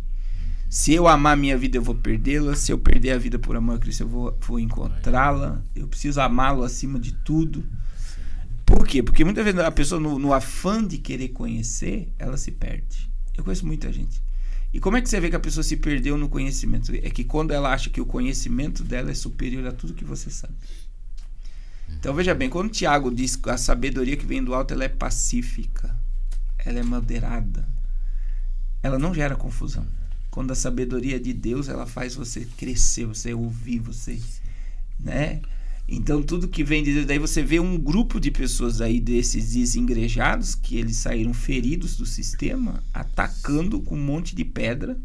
Se eu amar a minha vida, eu vou perdê-la. Se eu perder a vida por amor a Cristo, eu vou encontrá-la. Eu preciso amá-lo acima de tudo. Por quê? Porque muitas vezes a pessoa, no afã de querer conhecer, ela se perde. Eu conheço muita gente. E como é que você vê que a pessoa se perdeu no conhecimento? É que quando ela acha que o conhecimento dela é superior a tudo que você sabe. Então veja bem, quando Tiago diz que a sabedoria que vem do alto, ela é pacífica, ela é moderada, ela não gera confusão. Quando a sabedoria é de Deus, ela faz você crescer, você ouvir, você, né? Então tudo que vem de Deus, daí você vê um grupo de pessoas aí desses desengrejados, que eles saíram feridos do sistema, atacando com um monte de pedra,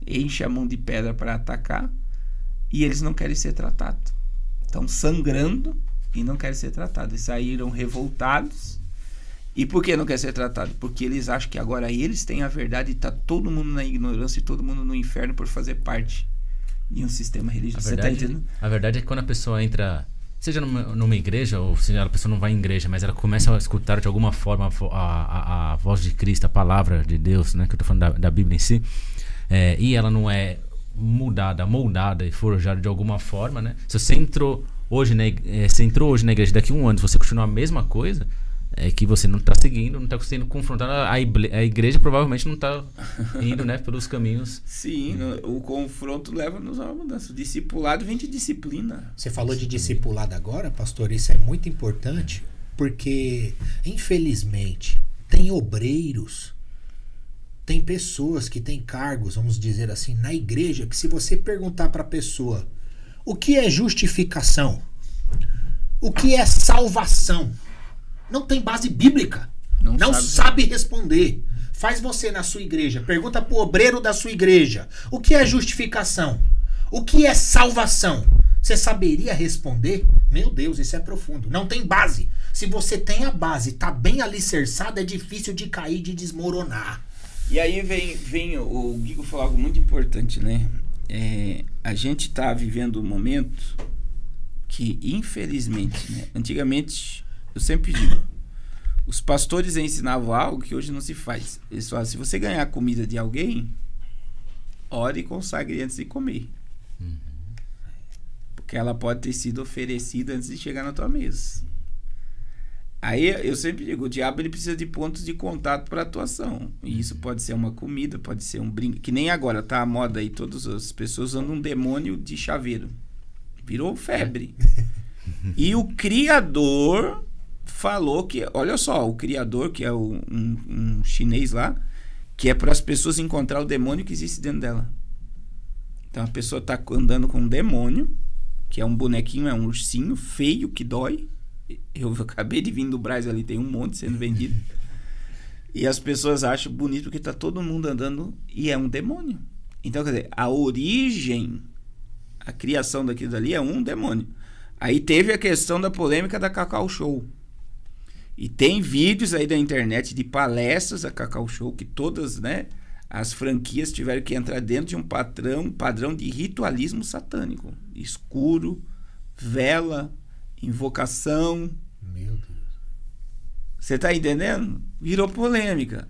enche a mão de pedra para atacar, e eles não querem ser tratados. Estão sangrando e não querem ser tratados. Eles saíram revoltados. E por que não quer ser tratado? Porque eles acham que agora eles têm a verdade e está todo mundo na ignorância e todo mundo no inferno por fazer parte de um sistema religioso. Você tá entendendo? A verdade é que quando a pessoa entra, seja numa igreja ou seja a pessoa não vai em igreja, mas ela começa a escutar de alguma forma a voz de Cristo, a palavra de Deus, né, que eu estou falando da Bíblia em si, e ela não é moldada e forjada de alguma forma, né? Se você entrou hoje na igreja, daqui a um ano, se você continuar a mesma coisa, é que você não está seguindo, não está conseguindo confrontar a igreja, provavelmente não está indo, né, pelos caminhos. Sim, o confronto leva-nos a uma mudança. O discipulado vem de disciplina. Você falou de discipulado agora, pastor, isso é muito importante, porque, infelizmente, tem obreiros, tem pessoas que têm cargos, vamos dizer assim, na igreja, que se você perguntar para a pessoa o que é justificação, o que é salvação, não tem base bíblica. Não sabe responder. Faz você na sua igreja. Pergunta pro obreiro da sua igreja. O que é justificação? O que é salvação? Você saberia responder? Meu Deus, isso é profundo. Não tem base. Se você tem a base, tá bem alicerçada, é difícil de cair, de desmoronar. E aí vem o Guigo falou algo muito importante, né? A gente tá vivendo um momento que, infelizmente, né? Antigamente, eu sempre digo, os pastores ensinavam algo que hoje não se faz. Eles falam, se você ganhar a comida de alguém, ore e consagre antes de comer. Porque ela pode ter sido oferecida antes de chegar na tua mesa. Aí eu sempre digo, o diabo ele precisa de pontos de contato para atuação. E isso pode ser uma comida, pode ser um brinco. Que nem agora, tá a moda aí, todas as pessoas usando um demônio de chaveiro. Virou febre. E o Criador falou que, olha só, o Criador, que é um chinês lá, que é para as pessoas encontrar o demônio que existe dentro dela. Então a pessoa está andando com um demônio, que é um bonequinho, é um ursinho feio que dói. Eu acabei de vir do Brasil, ali tem um monte sendo vendido. E as pessoas acham bonito porque está todo mundo andando e é um demônio. Então, quer dizer, a origem, a criação daquilo dali é um demônio. Aí teve a questão da polêmica da Cacau Show. E tem vídeos aí da internet de palestras da Cacau Show que todas, né, as franquias tiveram que entrar dentro de um padrão de ritualismo satânico. Escuro, vela, invocação. Meu Deus. Você tá entendendo? Virou polêmica.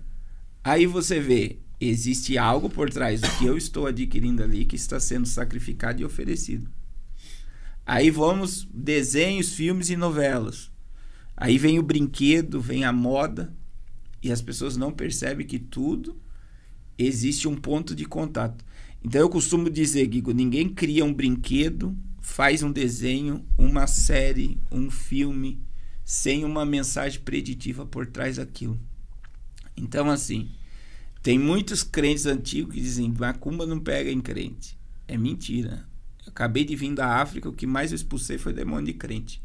Aí você vê, existe algo por trás do que eu estou adquirindo ali que está sendo sacrificado e oferecido. Aí vamos, desenhos, filmes e novelas. Aí vem o brinquedo, vem a moda, e as pessoas não percebem que tudo existe um ponto de contato. Então eu costumo dizer, Guigo, ninguém cria um brinquedo, faz um desenho, uma série, um filme, sem uma mensagem preditiva por trás daquilo. Então, assim, tem muitos crentes antigos que dizem, macumba não pega em crente. É mentira. Eu acabei de vir da África, o que mais eu expulsei foi demônio de crente.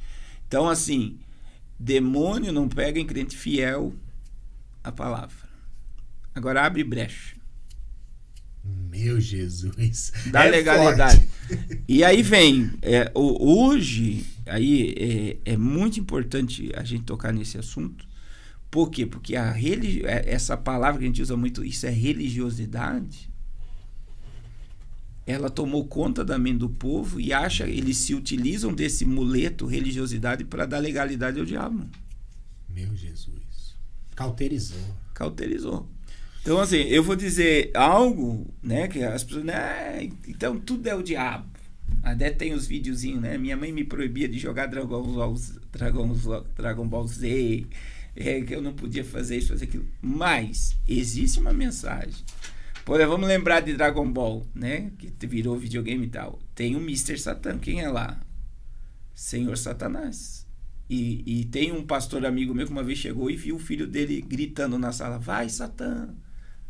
Então, assim, demônio não pega em crente fiel à palavra. Agora abre brecha. Meu Jesus. Da legalidade. Forte. E aí vem, hoje, aí é muito importante a gente tocar nesse assunto. Por quê? Porque essa palavra que a gente usa muito, isso é religiosidade, ela tomou conta da mente do povo e eles se utilizam desse muleto, religiosidade, para dar legalidade ao diabo. Meu Jesus. Cauterizou. Então, assim, eu vou dizer algo, né, que as pessoas, né, então tudo é o diabo. Até tem os videozinhos, né, minha mãe me proibia de jogar Dragon Ball Z, que eu não podia fazer isso, fazer aquilo. Mas existe uma mensagem. Por exemplo, vamos lembrar de Dragon Ball, né, que virou videogame e tal. Tem o Mr. Satan, quem é lá? Senhor Satanás. E tem um pastor amigo meu que uma vez chegou e viu o filho dele gritando na sala, vai Satã,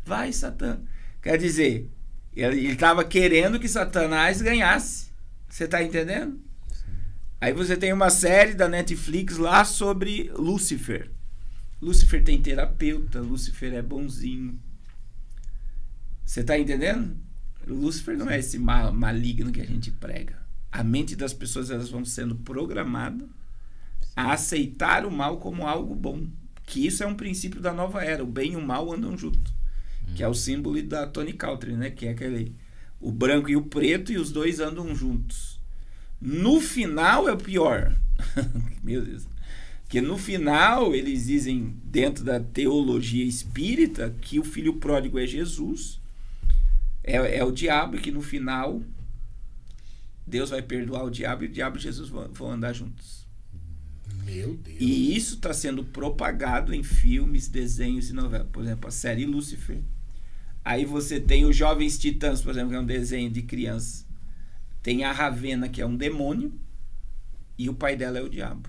vai Satã. Quer dizer, ele estava querendo que Satanás ganhasse. Você está entendendo? Aí você tem uma série da Netflix lá sobre Lúcifer. Lúcifer tem terapeuta, Lúcifer é bonzinho. Você tá entendendo? Lúcifer não é esse maligno que a gente prega. A mente das pessoas, elas vão sendo programadas a aceitar o mal como algo bom. Que isso é um princípio da nova era. O bem e o mal andam juntos. Que é o símbolo da Tony Caltrin, né? Que é aquele... O branco e o preto, e os dois andam juntos. No final é o pior. Meu Deus. Porque no final, eles dizem, dentro da teologia espírita, que o filho pródigo é Jesus. É o diabo, que no final Deus vai perdoar o diabo, e o diabo e Jesus vão andar juntos. Meu Deus. E isso está sendo propagado em filmes, desenhos e novelas. Por exemplo, a série Lúcifer. Aí você tem os Jovens Titãs, por exemplo, que é um desenho de criança. Tem a Ravena, que é um demônio, e o pai dela é o diabo.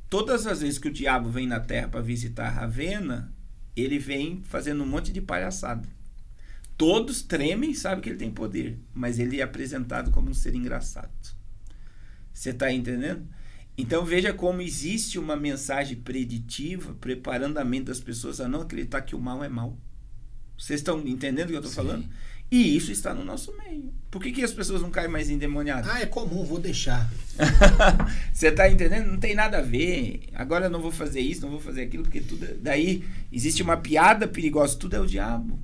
Todas as vezes que o diabo vem na Terra para visitar a Ravena, ele vem fazendo um monte de palhaçada. Todos tremem e sabem que ele tem poder, mas ele é apresentado como um ser engraçado. Você está entendendo? Então veja como existe uma mensagem preditiva preparando a mente das pessoas a não acreditar que o mal é mal. Vocês estão entendendo o que eu estou falando? E isso está no nosso meio. Por que as pessoas não caem mais endemoniadas? Ah, é comum, vou deixar. Você está entendendo? Não tem nada a ver. Agora eu não vou fazer isso, não vou fazer aquilo, porque tudo... Daí existe uma piada perigosa. Tudo é o diabo.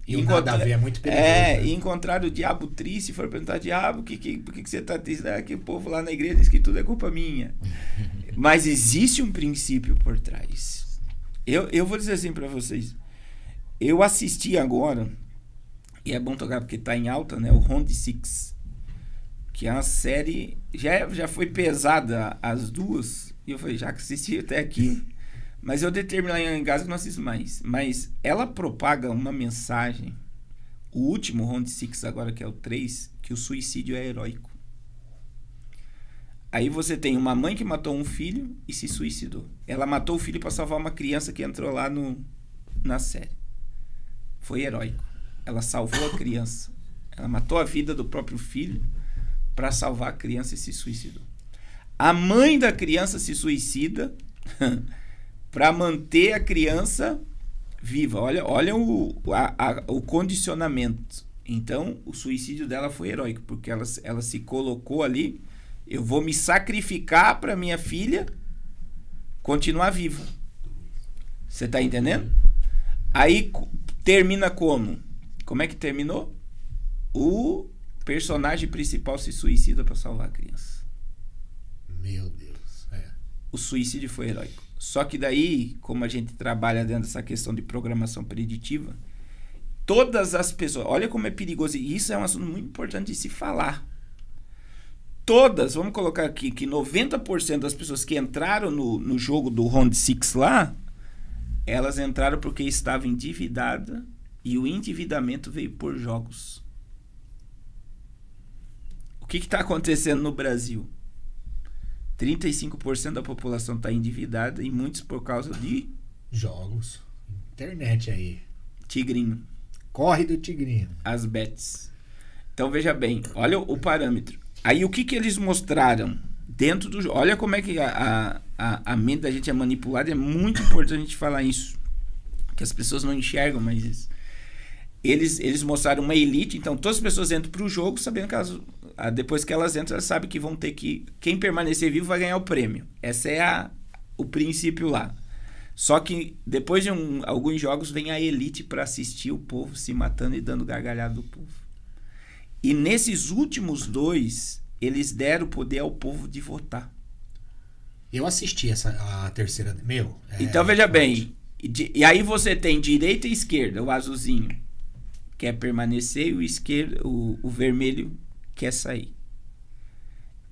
E nada a ver, é muito perigoso. E encontrar o diabo triste, for perguntar, diabo, por que você está triste? Ah, que o povo lá na igreja diz que tudo é culpa minha. Mas existe um princípio por trás. Eu vou dizer assim para vocês. Eu assisti agora, e é bom tocar porque está em alta, né? O Round Six, que é uma série, já foi pesada as duas, e eu falei, já que assisti até aqui, mas eu determinei em casa que não assisto mais. Mas ela propaga uma mensagem, o último Round Six agora, que é o 3, que o suicídio é heróico. Aí você tem uma mãe que matou um filho e se suicidou. Ela matou o filho para salvar uma criança que entrou lá na série. Foi heróico. Ela salvou a criança. Ela matou a vida do próprio filho para salvar a criança e se suicidou. A mãe da criança se suicida para manter a criança viva. Olha o condicionamento. Então, o suicídio dela foi heróico, porque ela se colocou ali. Eu vou me sacrificar para minha filha continuar viva. Você está entendendo? Aí termina como? Como é que terminou? O personagem principal se suicida para salvar a criança. Meu Deus. O suicídio foi heróico. Só que daí, como a gente trabalha dentro dessa questão de programação preditiva, todas as pessoas... Olha como é perigoso. E isso é um assunto muito importante de se falar. Todas, vamos colocar aqui, que 90% das pessoas que entraram no jogo do Round Six lá, elas entraram porque estavam endividadas e o endividamento veio por jogos. O que está acontecendo no Brasil? 35% da população está endividada e muitos por causa de... Jogos. Internet aí. Tigrinho. Corre do tigrinho. As bets. Então veja bem, olha o parâmetro. Aí o que eles mostraram dentro do jogo? Olha como é que a mente da gente é manipulada. É muito importante a gente falar isso. Que as pessoas não enxergam, mas eles mostraram uma elite. Então todas as pessoas entram para o jogo sabendo que depois que elas entram, elas sabem que vão ter que... Quem permanecer vivo vai ganhar o prêmio. Esse é o princípio lá. Só que depois de alguns jogos vem a elite para assistir o povo se matando e dando gargalhada do povo. E nesses últimos 2, eles deram o poder ao povo de votar. Eu assisti a terceira. Então veja bem. E aí você tem direita e esquerda, o azulzinho quer permanecer e o vermelho quer sair.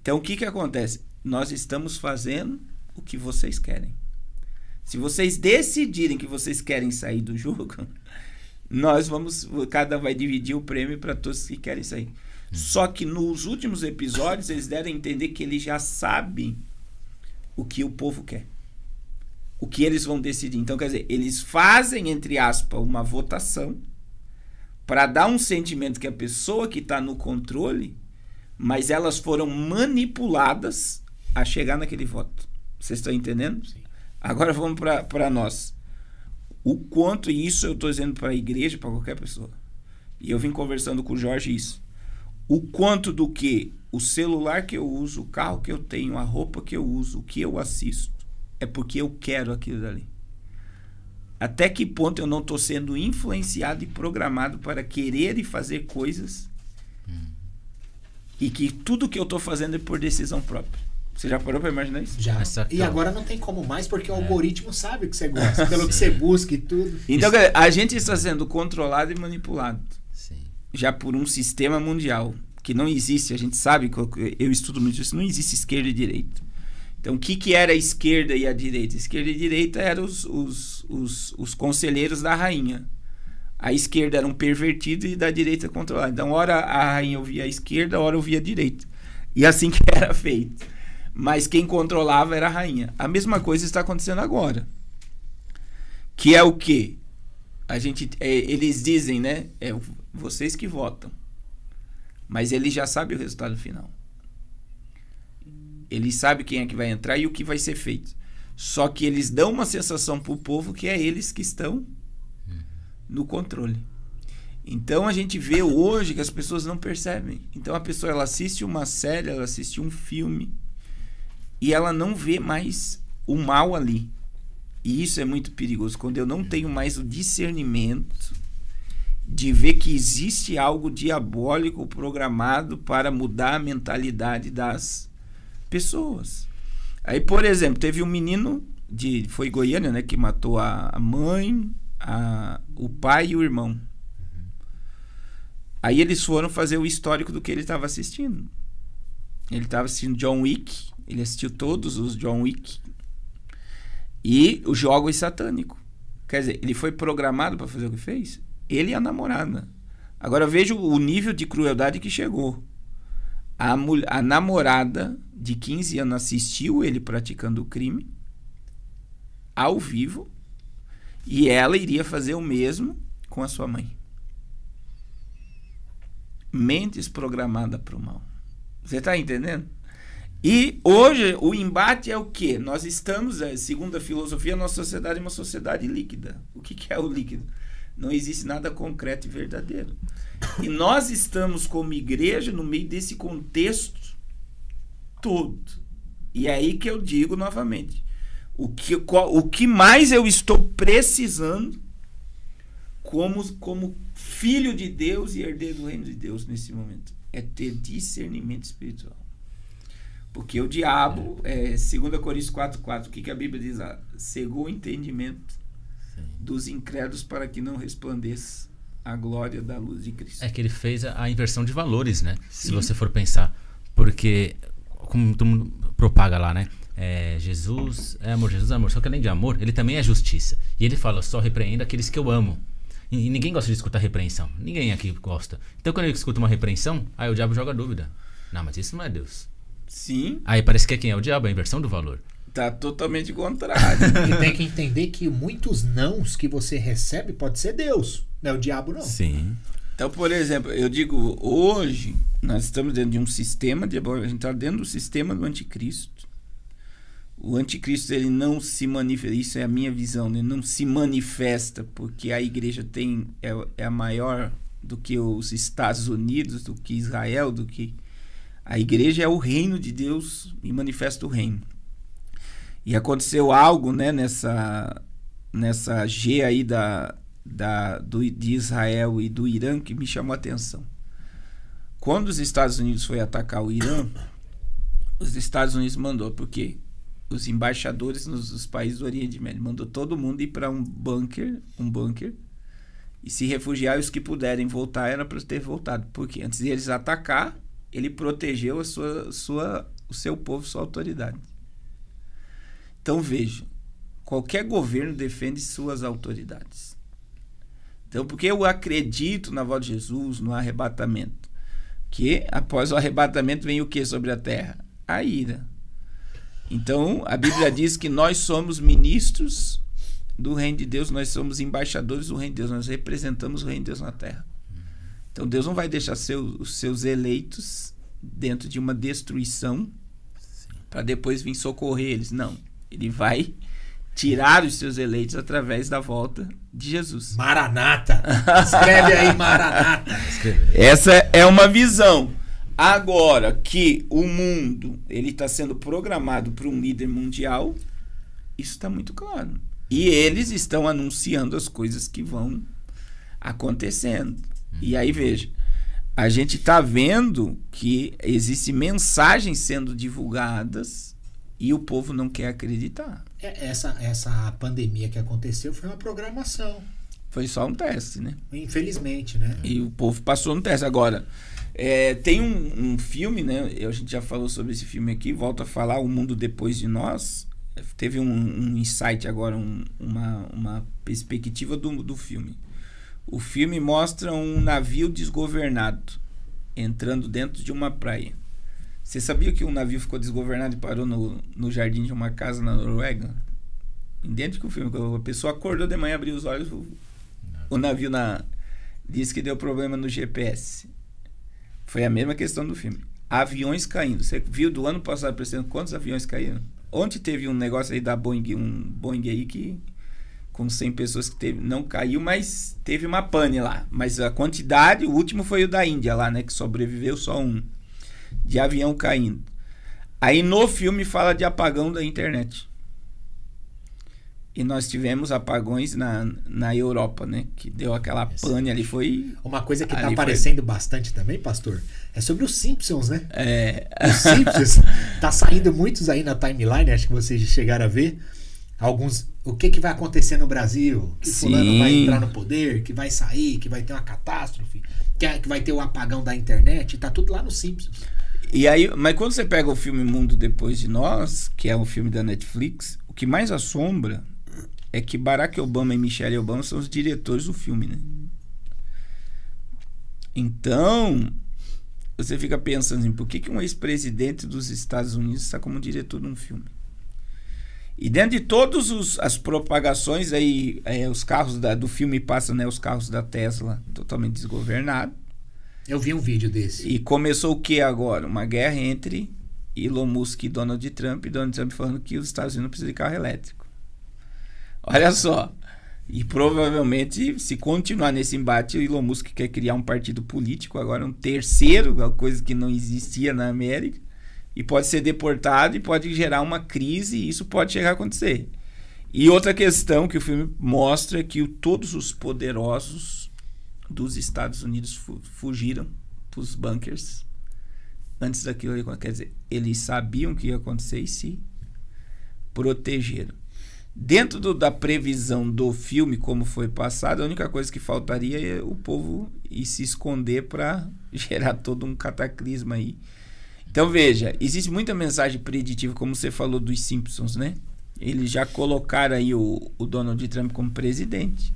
Então o que acontece? Nós estamos fazendo o que vocês querem. Se vocês decidirem que vocês querem sair do jogo, cada vai dividir o prêmio para todos que querem sair. Só que nos últimos episódios eles deram a entender que eles já sabem o que o povo quer. O que eles vão decidir. Então, quer dizer, eles fazem, entre aspas, uma votação para dar um sentimento que a pessoa que está no controle mas elas foram manipuladas a chegar naquele voto. Vocês estão entendendo? Sim. Agora vamos para nós. O quanto, e isso eu estou dizendo para a igreja, para qualquer pessoa, e eu vim conversando com o Jorge isso, o quanto do que o celular que eu uso, o carro que eu tenho, a roupa que eu uso, o que eu assisto, é porque eu quero aquilo dali. Até que ponto eu não estou sendo influenciado e programado para querer e fazer coisas e que tudo que eu estou fazendo é por decisão própria. Você já parou para imaginar isso? Já. Essa E calma. agora não tem como mais, porque o algoritmo sabe o que você gosta, pelo que você busca e tudo. Então, galera, a gente está sendo controlado e manipulado Sim. já por um sistema mundial que não existe. A gente sabe, eu estudo muito isso, não existe esquerda e direita. Então, o que era a esquerda e a direita? A esquerda e a direita eram os conselheiros da rainha. A esquerda era um pervertido e da direita controlada. Então, ora a rainha ouvia a esquerda, ora ouvia a direita. E assim que era feito. Mas quem controlava era a rainha. A mesma coisa está acontecendo agora. Que é o quê? Eles dizem, né? É vocês que votam. Mas eles já sabem o resultado final. Eles sabem quem é que vai entrar e o que vai ser feito. Só que eles dão uma sensação para o povo que é eles que estão no controle. Então a gente vê hoje que as pessoas não percebem. Então a pessoa ela assiste uma série, ela assiste um filme e ela não vê mais o mal ali. E isso é muito perigoso. Quando eu não tenho mais o discernimento de ver que existe algo diabólico programado para mudar a mentalidade das pessoas. Aí, por exemplo, teve um menino foi Goiânia, né, que matou a mãe, o pai e o irmão. Aí eles foram fazer o histórico do que ele estava assistindo. Ele estava assistindo John Wick, ele assistiu todos os John Wick e os jogos satânicos. Quer dizer, ele foi programado para fazer o que fez? Ele e a namorada. Agora veja o nível de crueldade que chegou. A namorada de 15 anos assistiu ele praticando o crime ao vivo e ela iria fazer o mesmo com a sua mãe. Mentes programadas para o mal. Você está entendendo? E hoje o embate é o quê? Nós estamos, segundo a filosofia, a nossa sociedade é uma sociedade líquida. O que é o líquido? Não existe nada concreto e verdadeiro. E nós estamos como igreja no meio desse contexto todo. E é aí que eu digo novamente. O que mais eu estou precisando como filho de Deus e herdeiro do reino de Deus nesse momento é ter discernimento espiritual. Porque o diabo, 2 Coríntios 4:4, o que a Bíblia diz lá? Cegou o entendimento dos incrédulos para que não resplandeça a glória da luz de Cristo. É que ele fez a inversão de valores, né? Sim. Se você for pensar. Porque, como todo mundo propaga lá, né? Jesus é amor. Só que além de amor, ele também é justiça. E ele fala, só repreendo aqueles que eu amo. E ninguém gosta de escutar repreensão. Ninguém aqui gosta. Então quando ele escuta uma repreensão, aí o diabo joga dúvida. Não, mas isso não é Deus. Sim. Aí parece que quem é o diabo? É a inversão do valor. Tá totalmente contrário. E tem que entender que muitos nãos que você recebe pode ser Deus, não é o diabo não. Sim. Então, por exemplo, eu digo, hoje nós estamos dentro de um sistema diabólico, a gente está dentro do sistema do anticristo. O anticristo, ele não se manifesta, isso é a minha visão, ele não se manifesta porque a igreja é a maior do que os Estados Unidos, do que Israel, do que... A igreja é o reino de Deus e manifesta o reino. E aconteceu algo, né, nessa G aí de Israel e do Irã que me chamou a atenção. Quando os Estados Unidos foi atacar o Irã, os Estados Unidos mandou, por quê? Os embaixadores nos países do Oriente Médio mandou todo mundo ir para um bunker e se refugiar, e os que puderem voltar era para ter voltado. Porque antes de eles atacar, ele protegeu o seu povo, sua autoridade. Então veja, qualquer governo defende suas autoridades. Então, porque eu acredito na volta de Jesus, no arrebatamento, que após o arrebatamento vem o que sobre a terra? A ira. Então, a Bíblia diz que nós somos ministros do reino de Deus, nós somos embaixadores do reino de Deus, nós representamos o reino de Deus na terra. Então, Deus não vai deixar os seus eleitos dentro de uma destruição para depois vir socorrer eles. Não. Ele vai tirar os seus eleitos através da volta de Jesus. Maranata. Escreve aí, Maranata. Essa é uma visão. Agora que o mundo ele está sendo programado para um líder mundial, isso está muito claro. E eles estão anunciando as coisas que vão acontecendo. E aí, veja, a gente está vendo que existem mensagens sendo divulgadas e o povo não quer acreditar. Essa pandemia que aconteceu foi uma programação. Foi só um teste, né? Infelizmente, né? E o povo passou no teste. Agora, tem um filme, né? A gente já falou sobre esse filme aqui, volto a falar, O Mundo Depois de Nós. Teve um insight agora, uma perspectiva do filme. O filme mostra um navio desgovernado entrando dentro de uma praia. Você sabia que um navio ficou desgovernado e parou no jardim de uma casa na Noruega? Idêntico o filme. A pessoa acordou de manhã, abriu os olhos, o navio disse que deu problema no GPS. Foi a mesma questão do filme. Aviões caindo. Você viu do ano passado, percebendo quantos aviões caíram? Ontem teve um negócio aí da Boeing, um Boeing aí que com 100 pessoas que não caiu, mas teve uma pane lá. Mas a quantidade, o último foi o da Índia lá, né? Que sobreviveu só um, de avião caindo. Aí no filme fala de apagão da internet. E nós tivemos apagões na Europa, né? Que deu aquela pane ali, foi... Uma coisa que tá aparecendo bastante também, pastor, é sobre os Simpsons, né? Os Simpsons. Tá saindo muitos aí na timeline, acho que vocês chegaram a ver. Alguns... O que vai acontecer no Brasil? Que fulano vai entrar no poder, que vai sair, que vai ter uma catástrofe, que vai ter o apagão da internet. Tá tudo lá no Simpsons. E aí, mas quando você pega o filme Mundo Depois de Nós, que é um filme da Netflix, o que mais assombra é que Barack Obama e Michelle Obama são os diretores do filme, né? Então, você fica pensando assim, por que um ex-presidente dos Estados Unidos está como diretor de um filme? E dentro de todas as propagações aí, os carros do filme passam, né, os carros da Tesla totalmente desgovernados. Eu vi um vídeo desse. E começou o que agora? Uma guerra entre Elon Musk e Donald Trump falando que os Estados Unidos não precisam de carro elétrico. Olha só. E provavelmente, se continuar nesse embate, o Elon Musk quer criar um partido político, agora um terceiro, coisa que não existia na América, e pode ser deportado e pode gerar uma crise, e isso pode chegar a acontecer. E outra questão que o filme mostra é que todos os poderosos dos Estados Unidos fugiram para os bunkers antes daquilo. Quer dizer, eles sabiam que ia acontecer e se protegeram. Dentro da previsão do filme, como foi passado, a única coisa que faltaria é o povo ir se esconder para gerar todo um cataclisma aí. Então veja, existe muita mensagem preditiva, como você falou dos Simpsons, né? Eles já colocaram aí o Donald Trump como presidente.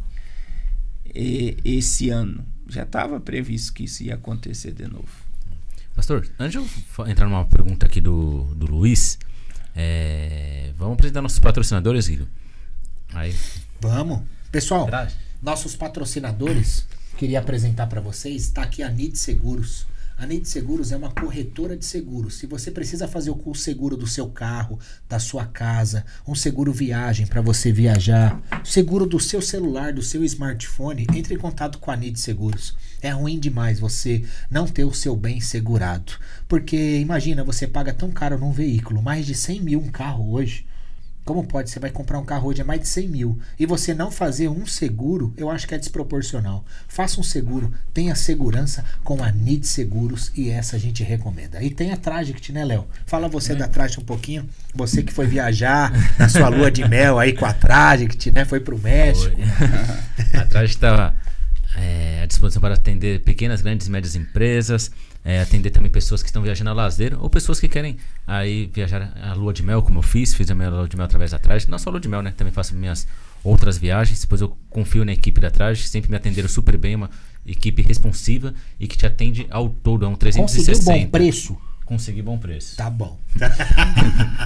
Esse ano já estava previsto que isso ia acontecer de novo. Pastor, antes de eu entrar numa pergunta aqui do Luiz, vamos apresentar nossos patrocinadores, Guido? Aí. Vamos. Pessoal, nossos patrocinadores, queria apresentar para vocês, está aqui a NID Seguros. A NID Seguros é uma corretora de seguros. Se você precisa fazer o seguro do seu carro, da sua casa, um seguro viagem para você viajar, seguro do seu celular, do seu smartphone, entre em contato com a NID Seguros. É ruim demais você não ter o seu bem segurado. Porque imagina, você paga tão caro num veículo, mais de 100 mil um carro hoje. Como pode? Você vai comprar um carro hoje a mais de 100 mil e você não fazer um seguro, eu acho que é desproporcional. Faça um seguro, tenha segurança com a NID Seguros e essa a gente recomenda. E tem a Tragict, né, Léo? Fala você da Tragict um pouquinho. Você que foi viajar na sua lua de mel aí com a Tragict, né? Foi pro México. A Tragict estava à disposição para atender pequenas, grandes e médias empresas, atender também pessoas que estão viajando a lazer ou pessoas que querem aí viajar a lua de mel, como eu fiz a minha lua de mel através da Tragic. Não só lua de mel, né? Também faço minhas outras viagens, depois eu confio na equipe da Tragic, sempre me atenderam super bem, uma equipe responsiva e que te atende ao todo, é um 360. Conseguiu bom preço? Consegui bom preço. Tá bom.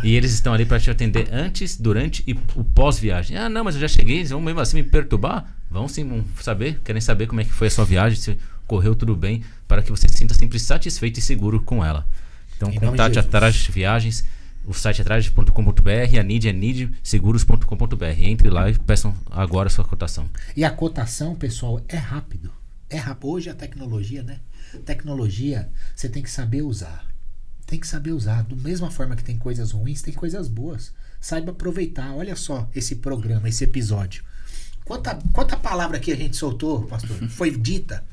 E eles estão ali para te atender antes, durante e o pós-viagem. Ah, não, mas eu já cheguei, eles vão mesmo assim me perturbar? Vão sim, vão saber, querem saber como é que foi a sua viagem, se correu tudo bem, para que você se sinta sempre satisfeito e seguro com ela. Então, Em nome de contate a Jesus. Trage Viagens, o site é trage.com.br, a NID é nidseguros.com.br. Entre lá e peçam agora a sua cotação. E a cotação, pessoal, é rápido. É rápido. Hoje a tecnologia, né? Tecnologia, você tem que saber usar. Tem que saber usar. Da mesma forma que tem coisas ruins, tem coisas boas. Saiba aproveitar. Olha só esse programa, esse episódio. Quanta palavra que a gente soltou, pastor? Foi dita.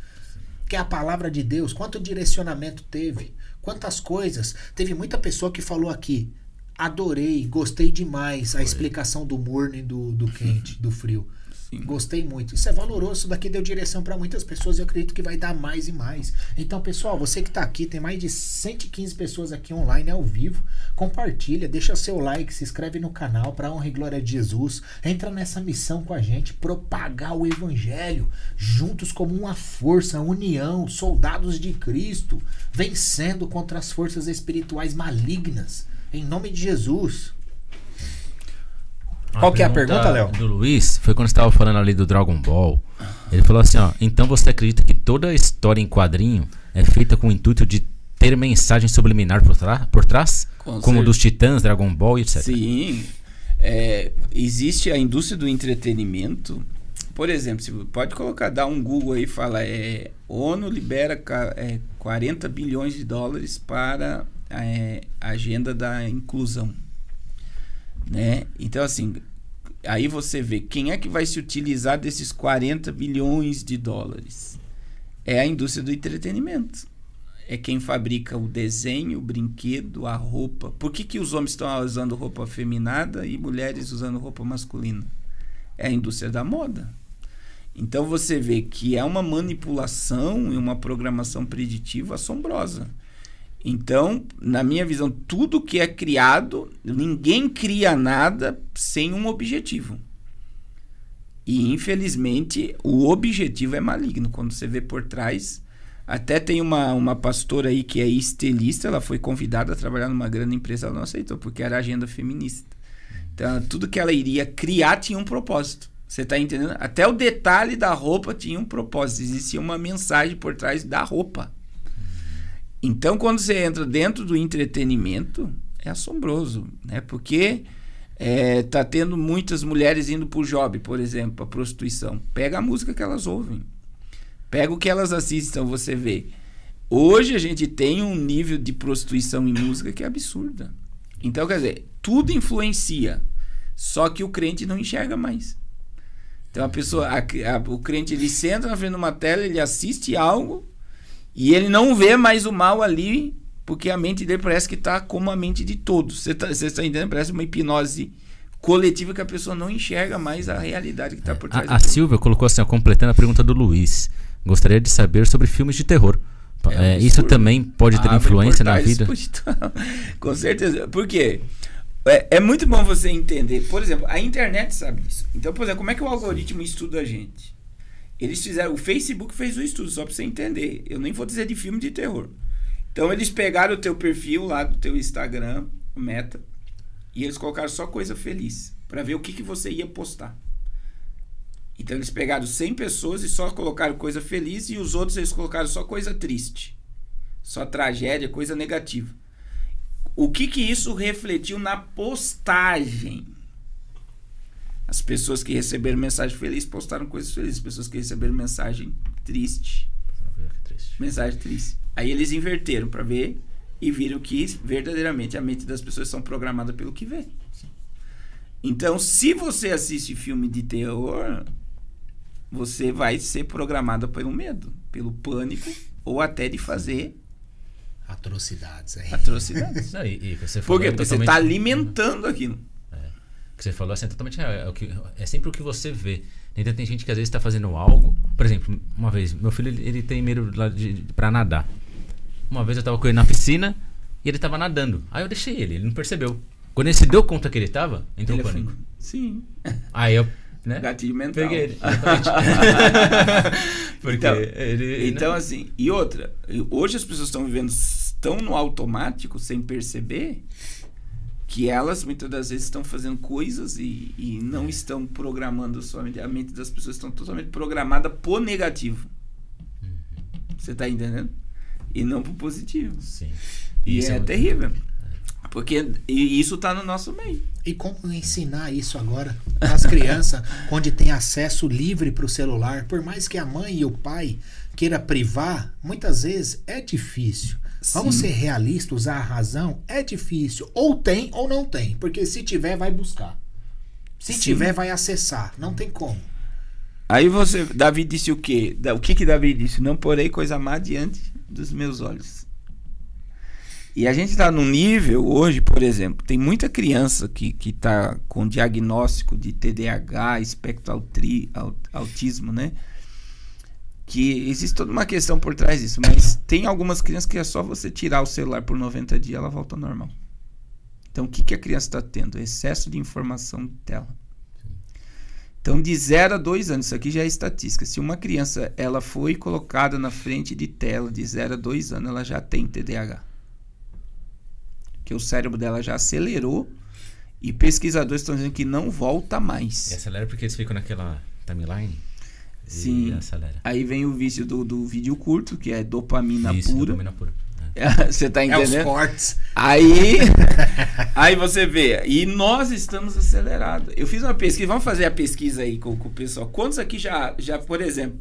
Que é a palavra de Deus. Quanto direcionamento teve. Quantas coisas. Teve muita pessoa que falou aqui. Adorei, gostei demais a explicação do morno e do quente, do frio. Sim. Gostei muito. Isso é valoroso, isso daqui deu direção para muitas pessoas e eu acredito que vai dar mais e mais. Então, pessoal, você que está aqui, tem mais de 115 pessoas aqui online ao vivo. Compartilha, deixa seu like, se inscreve no canal para honra e glória de Jesus. Entra nessa missão com a gente, propagar o evangelho, juntos como uma força, união, soldados de Cristo, vencendo contra as forças espirituais malignas. Em nome de Jesus. Qual que é a pergunta, Léo? Do Luiz foi quando estava falando ali do Dragon Ball. Ele falou assim, ó, então você acredita que toda a história em quadrinho é feita com o intuito de ter mensagem subliminar por trás? Como dos Titãs, Dragon Ball e etc. Sim. Existe a indústria do entretenimento. Por exemplo, você pode colocar, dar um Google aí e fala, ONU libera 40 bilhões de dólares para a agenda da inclusão. Né? Então, assim, aí você vê quem é que vai se utilizar desses 40 bilhões de dólares. É a indústria do entretenimento. É quem fabrica o desenho, o brinquedo, a roupa. Por que os homens estão usando roupa afeminada e mulheres usando roupa masculina? É a indústria da moda. Então você vê que é uma manipulação e uma programação preditiva assombrosa. Então, na minha visão, tudo que é criado, ninguém cria nada sem um objetivo. E, infelizmente, o objetivo é maligno. Quando você vê por trás... Até tem uma pastora aí que é estilista, ela foi convidada a trabalhar numa grande empresa, ela não aceitou, porque era agenda feminista. Então, tudo que ela iria criar tinha um propósito. Você está entendendo? Até o detalhe da roupa tinha um propósito. Existia uma mensagem por trás da roupa. Então, quando você entra dentro do entretenimento, é assombroso, né? Porque tá tendo muitas mulheres indo pro job, por exemplo, pra prostituição. Pega a música que elas ouvem. Pega o que elas assistem, você vê. Hoje a gente tem um nível de prostituição em música que é absurda. Então, quer dizer, tudo influencia. Só que o crente não enxerga mais. Então, a pessoa, o crente, ele senta na frente de uma tela, ele assiste algo... E ele não vê mais o mal ali, porque a mente dele parece que está como a mente de todos. Você tá entendendo? Parece uma hipnose coletiva que a pessoa não enxerga mais a realidade que está por trás. A Silvia colocou assim, ó, completando a pergunta do Luiz. Gostaria de saber sobre filmes de terror. Isso também pode ter influência na vida? Com certeza. Por quê? É muito bom você entender. Por exemplo, a internet sabe disso. Então, por exemplo, como é que o algoritmo estuda a gente? Eles fizeram, o Facebook fez o estudo, só pra você entender. Eu nem vou dizer de filme de terror. Então eles pegaram o teu perfil lá do teu Instagram, Meta, e eles colocaram só coisa feliz, pra ver o que você ia postar. Então eles pegaram 100 pessoas e só colocaram coisa feliz, e os outros eles colocaram só coisa triste. Só tragédia, coisa negativa. O que isso refletiu na postagem? As pessoas que receberam mensagem feliz postaram coisas felizes. As pessoas que receberam mensagem triste. Mensagem triste. Aí eles inverteram para ver e viram que verdadeiramente a mente das pessoas são programadas pelo que vê. Então, se você assiste filme de terror, você vai ser programado pelo medo, pelo pânico, ou até de fazer atrocidades. Atrocidades. Não, e você por quê? Porque você está alimentando aquilo. Que você falou assim, é totalmente é sempre o que você vê. Então tem gente que às vezes está fazendo algo. Por exemplo, uma vez, meu filho ele tem medo pra nadar. Uma vez eu tava com ele na piscina e ele tava nadando. Aí eu deixei ele não percebeu. Quando ele se deu conta que ele tava, entrou em pânico. Sim. Aí eu, né? Gatilho mental. Peguei ele. Porque então assim, e outra, hoje as pessoas estão no automático sem perceber que elas muitas das vezes estão fazendo coisas e não estão programando a sua mente. A mente das pessoas estão totalmente programada por negativo. Você está entendendo? e não pro positivo. Sim. E Isso é terrível. Porque isso tá no nosso meio. E como ensinar isso agora às crianças, onde tem acesso livre para o celular? Por mais que a mãe e o pai queira privar, muitas vezes é difícil. Vamos ser realistas, usar a razão, é difícil. Ou tem ou não tem. Porque se tiver, vai buscar. Se tiver, vai acessar. Não tem como. Aí Davi disse o quê? O que Davi disse? Não porei coisa má diante dos meus olhos. E a gente está num nível hoje, por exemplo, tem muita criança que está com diagnóstico de TDAH, espectro autismo, né? Que existe toda uma questão por trás disso, mas tem algumas crianças que é só você tirar o celular por 90 dias, ela volta ao normal. Então, o que a criança está tendo? Excesso de informação de tela. Então, de 0 a 2 anos, isso aqui já é estatística. Se uma criança ela foi colocada na frente de tela de 0 a 2 anos, ela já tem TDAH. Que o cérebro dela já acelerou e pesquisadores estão dizendo que não volta mais. E acelera porque eles ficam naquela timeline. Sim. Acelera. Aí vem o vício do vídeo curto, que é dopamina pura. Dopamina pura. Você tá entendendo? É os cortes. Aí você vê. E nós estamos acelerados. Eu fiz uma pesquisa. Vamos fazer a pesquisa aí com o pessoal. Quantos aqui já, por exemplo,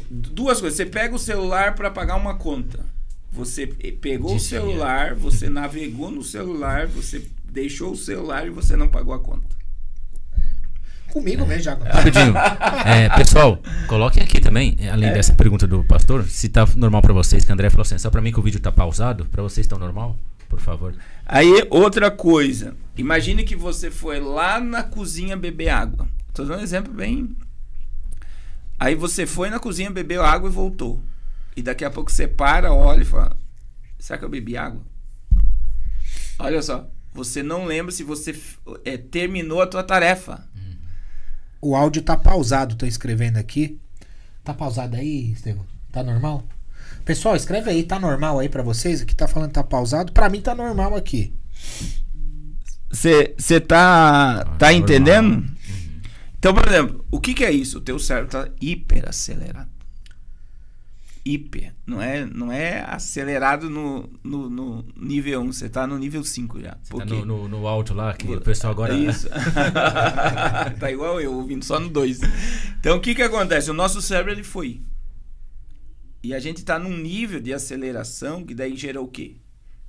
duas coisas. Você pega o celular para pagar uma conta. Você pegou o celular, você navegou no celular, você deixou o celular e você não pagou a conta. Comigo mesmo já. Rapidinho. Pessoal, coloquem aqui também, além dessa pergunta do pastor, se tá normal pra vocês, que o André falou assim, só pra mim que o vídeo tá pausado, pra vocês tá normal? Por favor. Aí, outra coisa. Imagine que você foi lá na cozinha beber água. Tô dando um exemplo bem... Aí você foi na cozinha, bebeu água e voltou. E daqui a pouco você para, olha e fala, será que eu bebi água? Olha só, você não lembra se você terminou a tua tarefa. O áudio tá pausado, tô escrevendo aqui. Tá pausado aí, Estevão? Tá normal? Pessoal, escreve aí, tá normal aí pra vocês? Aqui tá falando que tá pausado. Pra mim tá normal aqui. Você tá entendendo? Então, por exemplo, o que é isso? O teu cérebro tá hiperacelerado. Hiper. Não é acelerado no nível 1. Você tá no nível 5 já. Você tá no alto lá, que o pessoal agora... Isso. Tá igual eu, ouvindo só no 2. Então, o que acontece? O nosso cérebro, ele foi. E a gente tá num nível de aceleração que daí gera o quê?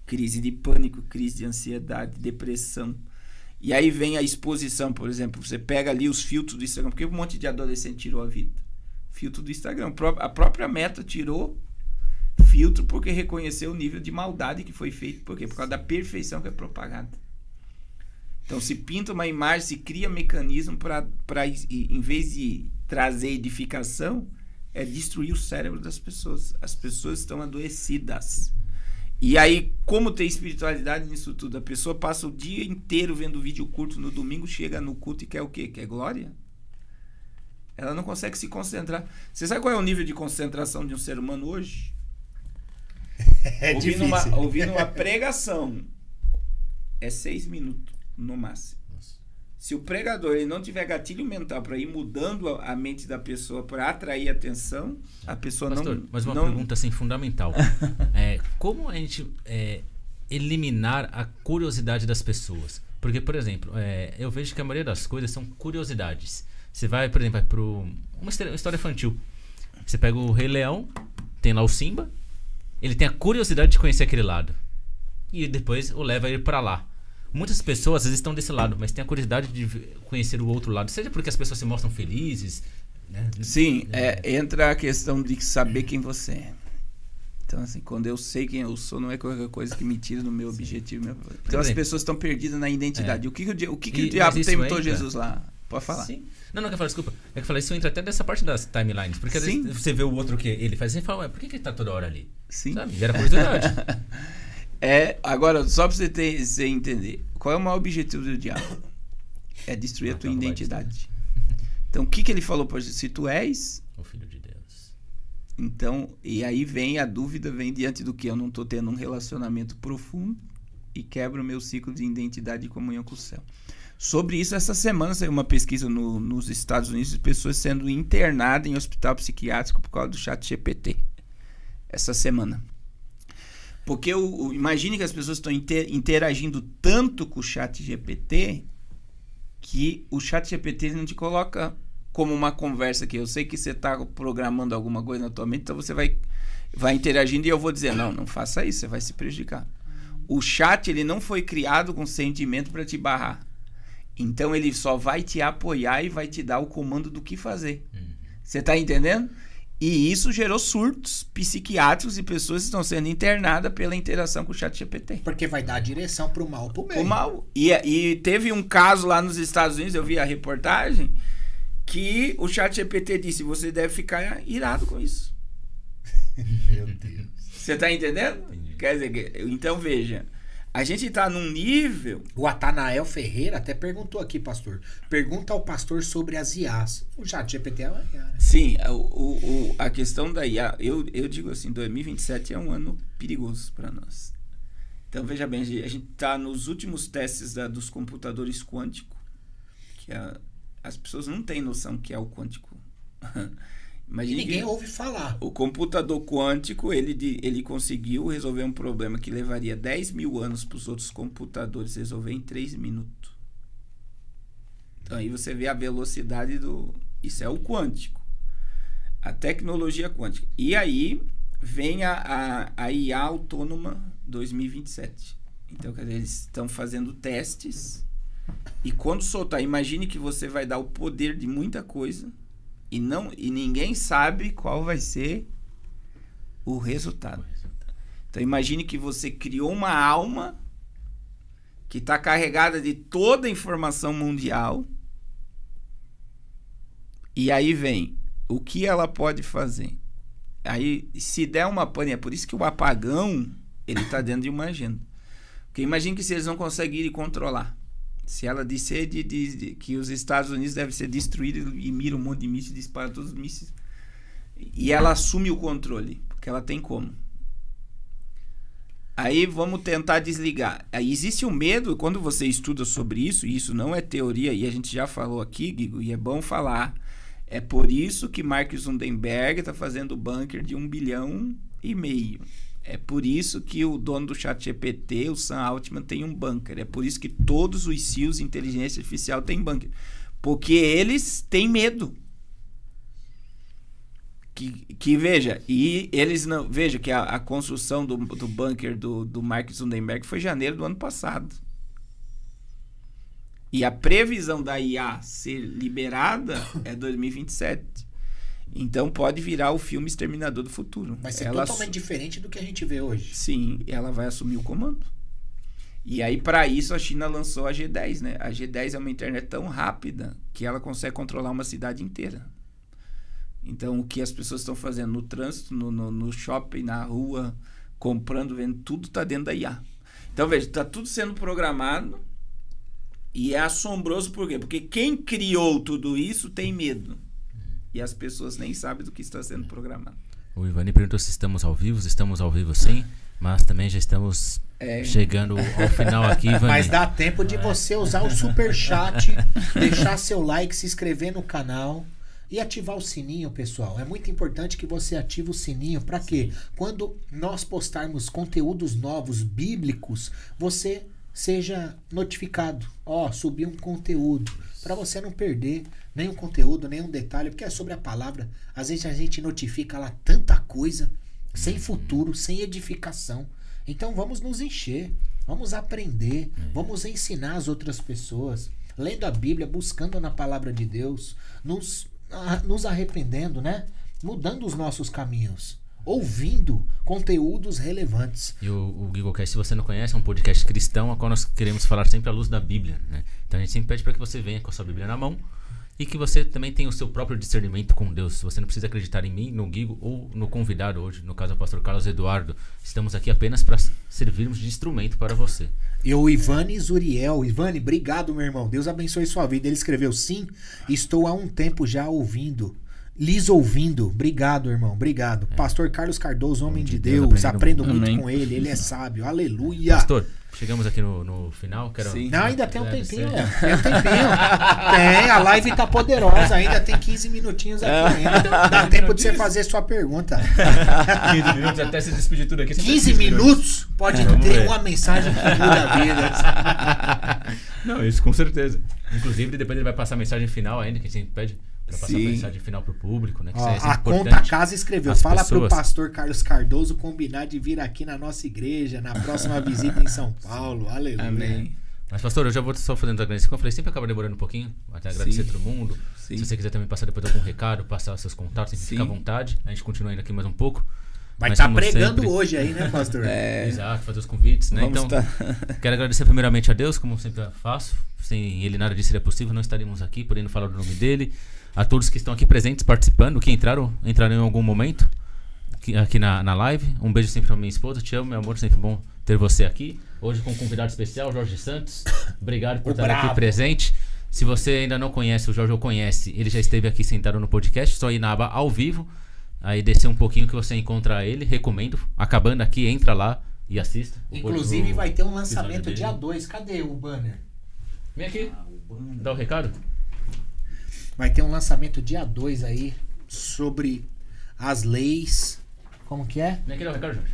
Crise de pânico, crise de ansiedade, depressão. E aí vem a exposição, por exemplo. Você pega ali os filtros do Instagram. Por que um monte de adolescente tirou a vida? Filtro do Instagram. A própria Meta tirou filtro porque reconheceu o nível de maldade que foi feito. Por quê? Por causa da perfeição que é propagada. Então, se pinta uma imagem, se cria mecanismo para, em vez de trazer edificação, é destruir o cérebro das pessoas. As pessoas estão adoecidas. E aí, como tem espiritualidade nisso tudo? A pessoa passa o dia inteiro vendo vídeo curto, no domingo chega no culto e quer o quê? Quer glória? Ela não consegue se concentrar. Você sabe qual é o nível de concentração de um ser humano hoje? Difícil. Ouvindo uma pregação é 6 minutos no máximo. Se o pregador ele não tiver gatilho mental para ir mudando a mente da pessoa para atrair atenção, a pessoa Pastor, não... Mas uma pergunta assim fundamental. Como a gente eliminar a curiosidade das pessoas? Porque, por exemplo, eu vejo que a maioria das coisas são curiosidades. Você vai, por exemplo, para uma história infantil. Você pega o Rei Leão, tem lá o Simba, ele tem a curiosidade de conhecer aquele lado. E depois o leva ele para lá. Muitas pessoas às vezes estão desse lado, mas tem a curiosidade de conhecer o outro lado. Seja porque as pessoas se mostram felizes, né? Sim, entra a questão de saber quem você é. Então, assim, quando eu sei quem eu sou, não é qualquer coisa que me tira do meu objetivo. Então, as pessoas estão perdidas na identidade. O que o diabo tentou Jesus lá? Pode falar. Sim. Não, quero falar, desculpa. É que eu falei, isso entra até nessa parte das timelines. Porque às vezes você vê o outro que ele faz, você fala, por que ele tá toda hora ali? Sim. Sabe? Gera curiosidade. Agora, só pra você entender, qual é o maior objetivo do diabo? É destruir a tua identidade. Então, o que ele falou pra Jesus? Se tu és o Filho de Deus. Então, e aí vem a dúvida, vem diante do que eu não tô tendo um relacionamento profundo e quebra o meu ciclo de identidade e comunhão com o céu. Sobre isso, essa semana saiu uma pesquisa nos Estados Unidos de pessoas sendo internadas em hospital psiquiátrico por causa do ChatGPT. Essa semana. Porque imagine que as pessoas estão interagindo tanto com o chat GPT que o chat GPT não te coloca como uma conversa aqui. Eu sei que você está programando alguma coisa na tua mente, então você vai interagindo e eu vou dizer, não faça isso, você vai se prejudicar. O chat, ele não foi criado com sentimento para te barrar. Então, ele só vai te apoiar e vai te dar o comando do que fazer. Você está entendendo? E isso gerou surtos psiquiátricos e pessoas estão sendo internadas pela interação com o chat GPT. Porque vai dar a direção pro mal, pro bem. O mal. E teve um caso lá nos Estados Unidos, eu vi a reportagem, que o chat GPT disse, você deve ficar irado com isso. Meu Deus. Você está entendendo? Quer dizer, então veja, a gente está num nível... O Atanael Ferreira até perguntou aqui, pastor. Pergunta ao pastor sobre as IAs. O chat GPT é uma IA, né? Sim, a questão da IA, eu digo assim, 2027 é um ano perigoso para nós. Então veja bem, a gente está nos últimos testes dos computadores quânticos, que as pessoas não têm noção que é o quântico. Imagina, ninguém ouve falar. O computador quântico, ele conseguiu resolver um problema que levaria 10 mil anos para os outros computadores resolver em 3 minutos. Então aí você vê a velocidade Isso é o quântico. A tecnologia quântica. E aí vem a IA autônoma 2027. Então, quer dizer, eles estão fazendo testes e quando soltar, imagine que você vai dar o poder de muita coisa e ninguém sabe qual vai ser o resultado. Então imagine que você criou uma alma que está carregada de toda a informação mundial e aí vem o que ela pode fazer. Aí se der uma pane, é por isso que o apagão ele está dentro de uma agenda. Porque imagine que se eles não conseguirem controlar. Se ela disser que os Estados Unidos devem ser destruídos e mira um monte de mísseis, dispara todos os mísseis, e ela assume o controle, porque ela tem como. Aí vamos tentar desligar. Aí existe um medo, quando você estuda sobre isso, e isso não é teoria, e a gente já falou aqui, Guigo, e é bom falar, é por isso que Mark Zuckerberg está fazendo o bunker de 1,5 bilhão. É por isso que o dono do chat GPT, o Sam Altman, tem um bunker. É por isso que todos os CEOs de inteligência artificial têm bunker. Porque eles têm medo. Que veja, e eles não... Veja que a construção do bunker do Mark Zuckerberg foi em janeiro do ano passado. E a previsão da IA ser liberada é 2027. Então pode virar o filme Exterminador do Futuro. Vai ser totalmente diferente do que a gente vê hoje. Sim, ela vai assumir o comando. E aí, para isso, a China lançou a G10, né? A G10 é uma internet tão rápida que ela consegue controlar uma cidade inteira. Então, o que as pessoas estão fazendo no trânsito, no shopping, na rua, comprando, vendo, tudo está dentro da IA. Então, veja, está tudo sendo programado e é assombroso por quê? Porque quem criou tudo isso tem medo. E as pessoas nem sabem do que está sendo programado. O Ivani perguntou se estamos ao vivo. Estamos ao vivo, sim. Mas também já estamos chegando ao final aqui, Ivani. Mas dá tempo de você usar o superchat, deixar seu like, se inscrever no canal e ativar o sininho, pessoal. É muito importante que você ative o sininho. Para quê? Quando nós postarmos conteúdos novos, bíblicos, você seja notificado. Subiu um conteúdo. Para você não perder nenhum conteúdo, nenhum detalhe, porque é sobre a palavra. Às vezes a gente notifica lá tanta coisa, sem futuro, sem edificação. Então vamos nos encher, vamos aprender, vamos ensinar as outras pessoas, lendo a Bíblia, buscando na palavra de Deus, nos arrependendo, né? Mudando os nossos caminhos, ouvindo conteúdos relevantes. E o GuigoCast, se você não conhece, é um podcast cristão, a qual nós queremos falar sempre à luz da Bíblia, né? Então a gente sempre pede para que você venha com a sua Bíblia na mão e que você também tenha o seu próprio discernimento com Deus. Você não precisa acreditar em mim, no Guigo ou no convidado hoje, no caso o pastor Carlos Eduardo. Estamos aqui apenas para servirmos de instrumento para você. E o Ivani Zuriel. Ivani, obrigado, meu irmão. Deus abençoe sua vida. Ele escreveu: sim, estou há um tempo já lhes ouvindo. Obrigado, irmão. Obrigado. Pastor Carlos Cardoso, homem de Deus. Aprendo muito com ele. Ele é sábio. Aleluia. Pastor, Chegamos aqui no final. Quero Sim. Não, ainda tem um Deve tempinho, ser. ó. Tem um tempinho. Tem, a live tá poderosa ainda, tem 15 minutinhos aqui ainda. Dá tempo de você fazer sua pergunta. 15 minutos até se despedir tudo aqui. 15 minutos pode Vamos ter ver. uma mensagem que muda a vida. Não, isso com certeza. Inclusive, depois ele vai passar a mensagem final ainda, que a gente pede pra passar a Sim. mensagem final pro público, né? Que Ó, isso é a importante. Conta Casa escreveu, As fala pro pessoas. pastor Carlos Cardoso combinar de vir aqui na nossa igreja, na próxima visita em São Paulo. Aleluia. Amém. Mas, pastor, eu já vou só fazendo agradecimento. Como eu falei, sempre acaba demorando um pouquinho. Até agradecer a Sim. todo mundo. Sim. Se você quiser também passar depois algum recado, passar seus contatos, sempre Sim. fica à vontade. A gente continua ainda aqui mais um pouco. Vai Mas estar como pregando sempre- hoje aí, né, pastor? Exato, fazer os convites, né? Vamos Então, quero agradecer primeiramente a Deus, como sempre faço. Sem ele nada disso seria possível, não estaríamos aqui, podendo falar do nome dele. A todos que estão aqui presentes, participando, que entrarão em algum momento aqui na live. Um beijo sempre pra minha esposa, te amo, meu amor, sempre bom ter você aqui. Hoje com um convidado especial, Jorge Santos. Obrigado por O estar brabo. aqui presente. Se você ainda não conhece o Jorge ou conhece, ele já esteve aqui sentado no podcast, só ir na aba ao vivo. Aí descer um pouquinho que você encontra ele, recomendo. Acabando aqui, entra lá e assista. Inclusive vai ter um episódio lançamento dele. dia 2. Cadê o banner? Vem aqui, dá o recado. Vai ter um lançamento dia 2 aí sobre as leis. Como que é? Vem aqui dar o recado, Jorge.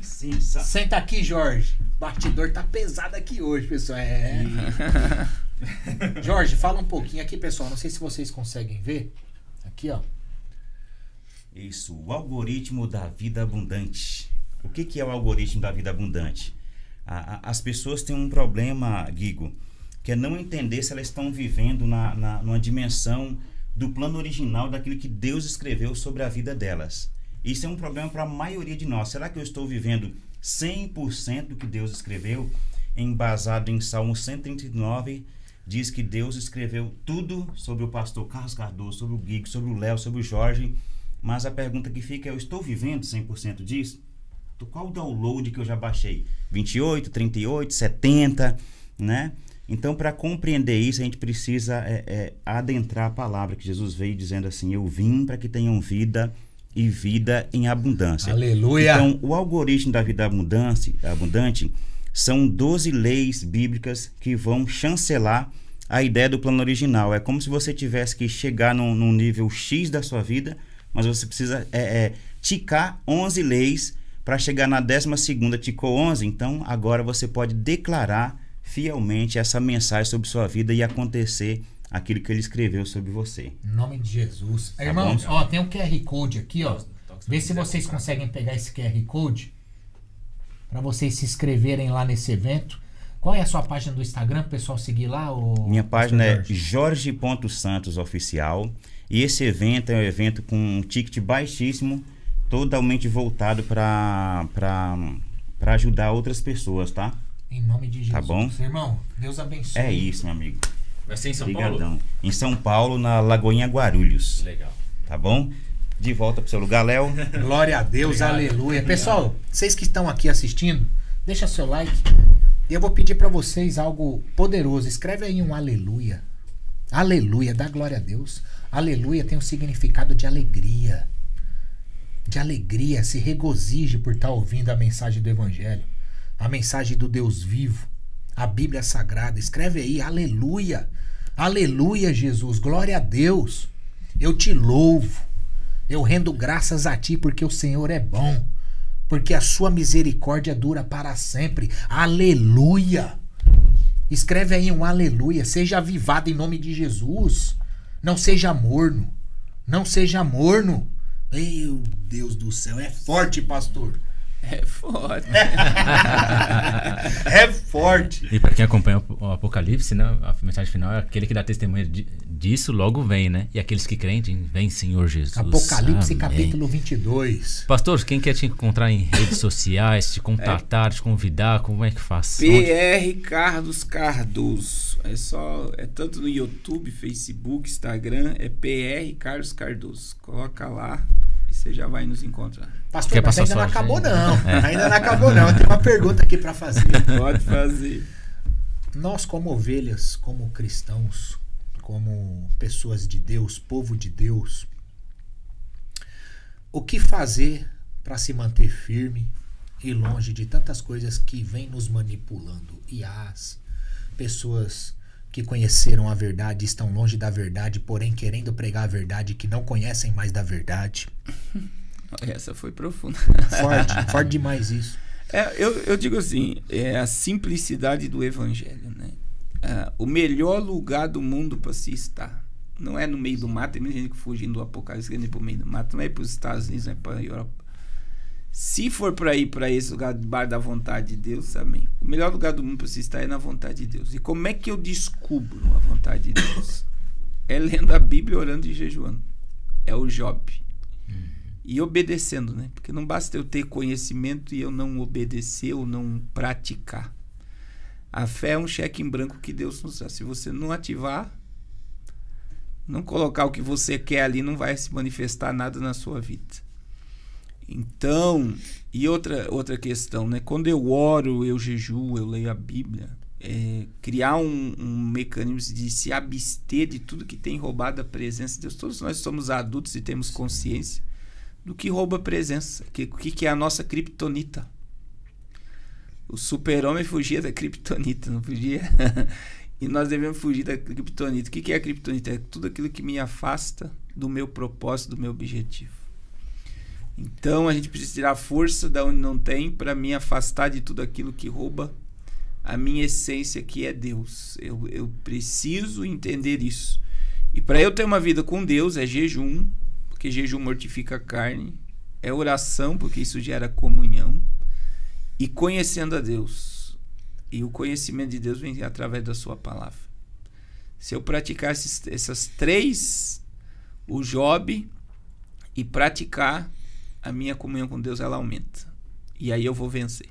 Senta aqui, Jorge. O bastidor tá pesado aqui hoje, pessoal. Jorge, fala um pouquinho aqui, pessoal. Não sei se vocês conseguem ver. Aqui, ó. Isso, o algoritmo da vida abundante. O que é o algoritmo da vida abundante? As pessoas têm um problema, Guigo, que é não entender se elas estão vivendo numa dimensão do plano original daquilo que Deus escreveu sobre a vida delas. Isso é um problema para a maioria de nós. Será que eu estou vivendo 100% do que Deus escreveu? Embasado em Salmo 139, diz que Deus escreveu tudo sobre o pastor Carlos Cardoso, sobre o Guigo, sobre o Léo, sobre o Jorge. Mas a pergunta que fica é, eu estou vivendo 100% disso? Qual o download que eu já baixei? 28, 38, 70, né? Então, para compreender isso, a gente precisa adentrar a palavra que Jesus veio dizendo assim, eu vim para que tenham vida e vida em abundância. Aleluia! Então, o algoritmo da vida abundante são 12 leis bíblicas que vão chancelar a ideia do plano original. É como se você tivesse que chegar num nível X da sua vida, mas você precisa ticar 11 leis para chegar na 12ª, ticou 11, então agora você pode declarar fielmente essa mensagem sobre sua vida e acontecer aquilo que ele escreveu sobre você. Em nome de Jesus. Tá Irmãos, bom? ó, tem um QR Code aqui, ó. Vê se vocês conseguem pegar esse QR Code para vocês se inscreverem lá nesse evento. Qual é a sua página do Instagram, pro pessoal seguir lá? Minha página é Jorge? jorge.santosoficial e esse evento é um evento com um ticket baixíssimo, totalmente voltado para ajudar outras pessoas, tá? Em nome de Jesus. Tá bom? Irmão, Deus abençoe. É isso, meu amigo. Vai ser em São Paulo? Obrigadão. Em São Paulo, na Lagoinha Guarulhos. Legal. Tá bom? De volta pro seu lugar, Léo. Glória a Deus, Obrigado. aleluia. Pessoal, vocês que estão aqui assistindo, deixa seu like. E eu vou pedir para vocês algo poderoso. Escreve aí um aleluia. Aleluia, dá glória a Deus. Aleluia tem um significado de alegria. De alegria, se regozije por estar ouvindo a mensagem do Evangelho. A mensagem do Deus vivo. A Bíblia Sagrada. Escreve aí, aleluia. Aleluia, Jesus. Glória a Deus. Eu te louvo. Eu rendo graças a ti porque o Senhor é bom. Porque a sua misericórdia dura para sempre. Aleluia. Escreve aí um aleluia. Seja avivado em nome de Jesus. Não seja morno. Não seja morno. Meu Deus do céu. É forte, pastor. É foda. É forte. E para quem acompanha o Apocalipse, né, a mensagem final é aquele que dá testemunho disso, logo vem, né? E aqueles que creem, vem Senhor Jesus. Apocalipse Amém. capítulo 22. Pastor, quem quer te encontrar em redes sociais, te contatar, te convidar, como é que faz? PR Carlos Cardoso. É tanto no YouTube, Facebook, Instagram, é PR Carlos Cardoso. Coloca lá e você já vai nos encontrar. Pastor, Quer mas passar ainda não sua acabou agenda? não. Ainda não acabou não. Tem uma pergunta aqui para fazer. Pode fazer. Nós como ovelhas, como cristãos, como pessoas de Deus, povo de Deus, o que fazer para se manter firme e longe de tantas coisas que vêm nos manipulando. IAs, pessoas que conheceram a verdade estão longe da verdade, porém querendo pregar a verdade, que não conhecem mais da verdade. Essa foi profunda. Forte demais isso. Eu digo assim, é a simplicidade do evangelho, né? O melhor lugar do mundo para se estar não é no meio do mato. Tem muita gente que fugindo do apocalipse, querendo ir para o meio do mato, não é para os Estados Unidos, não é para a Europa. Se for para ir para esse lugar debaixo da vontade de Deus, amém. O melhor lugar do mundo para se estar é na vontade de Deus. E como é que eu descubro a vontade de Deus? É lendo a Bíblia, orando e jejuando. É o Job. E obedecendo, né? Porque não basta eu ter conhecimento e eu não obedecer ou não praticar. A fé é um cheque em branco que Deus nos dá. Se você não ativar, não colocar o que você quer ali, não vai se manifestar nada na sua vida. Então, e outra questão, né? Quando eu oro, eu jejuo, eu leio a Bíblia, criar um mecanismo de se abster de tudo que tem roubado a presença de Deus. Todos nós somos adultos e temos consciência do que rouba a presença, o que é a nossa criptonita. O super-homem fugia da criptonita, não fugia? E nós devemos fugir da criptonita. O que é a criptonita? É tudo aquilo que me afasta do meu propósito, do meu objetivo. Então a gente precisa tirar força da onde não tem para me afastar de tudo aquilo que rouba a minha essência, que é Deus. Eu preciso entender isso. E para eu ter uma vida com Deus é jejum, porque jejum mortifica a carne, é oração, porque isso gera comunhão, e conhecendo a Deus. E o conhecimento de Deus vem através da sua palavra. Se eu praticar essas três, o Job, e praticar, a minha comunhão com Deus, ela aumenta. E aí eu vou vencer.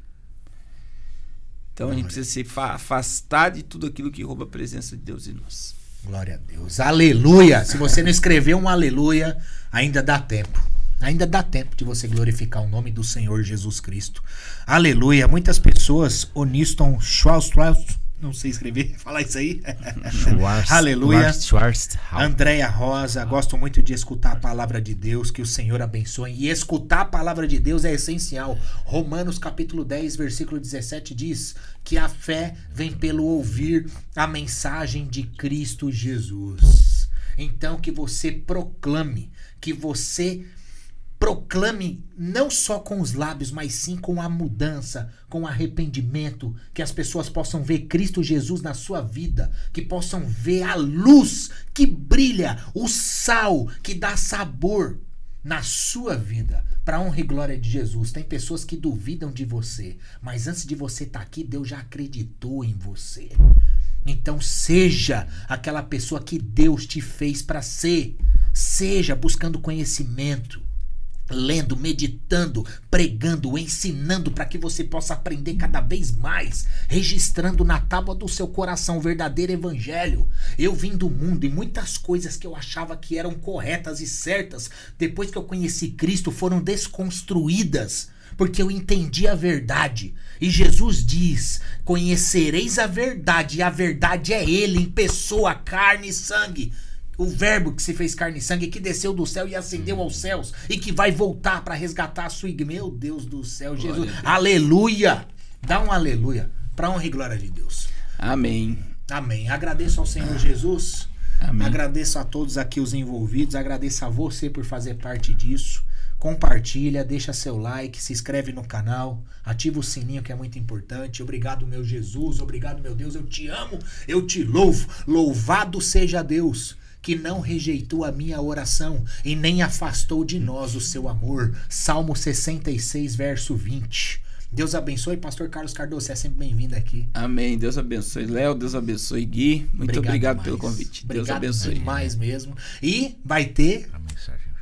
Então a gente precisa se afastar de tudo aquilo que rouba a presença de Deus em nós. Glória a Deus. Aleluia. Se você não escreveu um aleluia, ainda dá tempo. Ainda dá tempo de você glorificar o nome do Senhor Jesus Cristo. Aleluia. Muitas pessoas, Oniston Schwartz, não sei escrever, falar isso aí. Aleluia. Andréia Rosa, gosto muito de escutar a palavra de Deus, que o Senhor abençoe. E escutar a palavra de Deus é essencial. Romanos capítulo 10, versículo 17 diz que a fé vem pelo ouvir a mensagem de Cristo Jesus. Então que você proclame não só com os lábios, mas sim com a mudança, com arrependimento, que as pessoas possam ver Cristo Jesus na sua vida, que possam ver a luz que brilha, o sal que dá sabor na sua vida, para a honra e glória de Jesus. Tem pessoas que duvidam de você, mas antes de você estar aqui, Deus já acreditou em você. Então seja aquela pessoa que Deus te fez para ser. Seja buscando conhecimento, lendo, meditando, pregando, ensinando, para que você possa aprender cada vez mais, registrando na tábua do seu coração o verdadeiro evangelho. Eu vim do mundo e muitas coisas que eu achava que eram corretas e certas, depois que eu conheci Cristo, foram desconstruídas, porque eu entendi a verdade. E Jesus diz: conhecereis a verdade, e a verdade é Ele em pessoa, carne e sangue. O verbo que se fez carne e sangue, que desceu do céu e ascendeu aos céus, e que vai voltar para resgatar a sua igreja. Meu Deus do céu, Jesus. Aleluia. Dá um aleluia para honra e glória de Deus. Amém. Amém. Agradeço ao Senhor Jesus. Amém. Agradeço a todos aqui os envolvidos. Agradeço a você por fazer parte disso. Compartilha, deixa seu like, se inscreve no canal, ativa o sininho, que é muito importante. Obrigado, meu Jesus. Obrigado, meu Deus. Eu te amo, eu te louvo. Louvado seja Deus, que não rejeitou a minha oração e nem afastou de nós o seu amor. Salmo 66, verso 20. Deus abençoe, pastor Carlos Cardoso, você é sempre bem-vindo aqui. Amém, Deus abençoe Léo, Deus abençoe Gui, muito obrigado pelo convite. Obrigado, Deus abençoe. Demais mesmo. E vai ter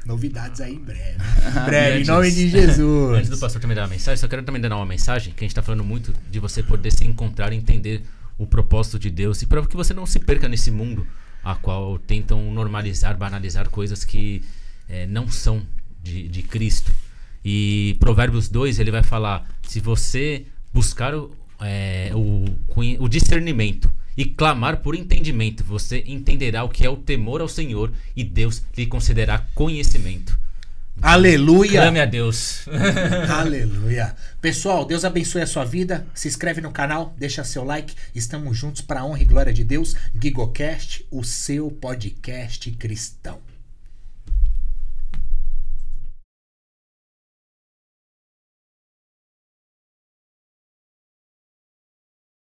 novidades aí em breve. Em breve, em nome de Jesus. Antes do pastor também dar uma mensagem, só quero também dar uma mensagem, que a gente tá falando muito de você poder se encontrar e entender o propósito de Deus, e para que você não se perca nesse mundo a qual tentam normalizar, banalizar coisas que não são de Cristo. E Provérbios 2, ele vai falar: se você buscar o discernimento e clamar por entendimento, você entenderá o que é o temor ao Senhor, e Deus lhe concederá conhecimento. Aleluia! Clame a Deus. Aleluia! Pessoal, Deus abençoe a sua vida. Se inscreve no canal, deixa seu like. Estamos juntos para a honra e glória de Deus. GigoCast, o seu podcast cristão.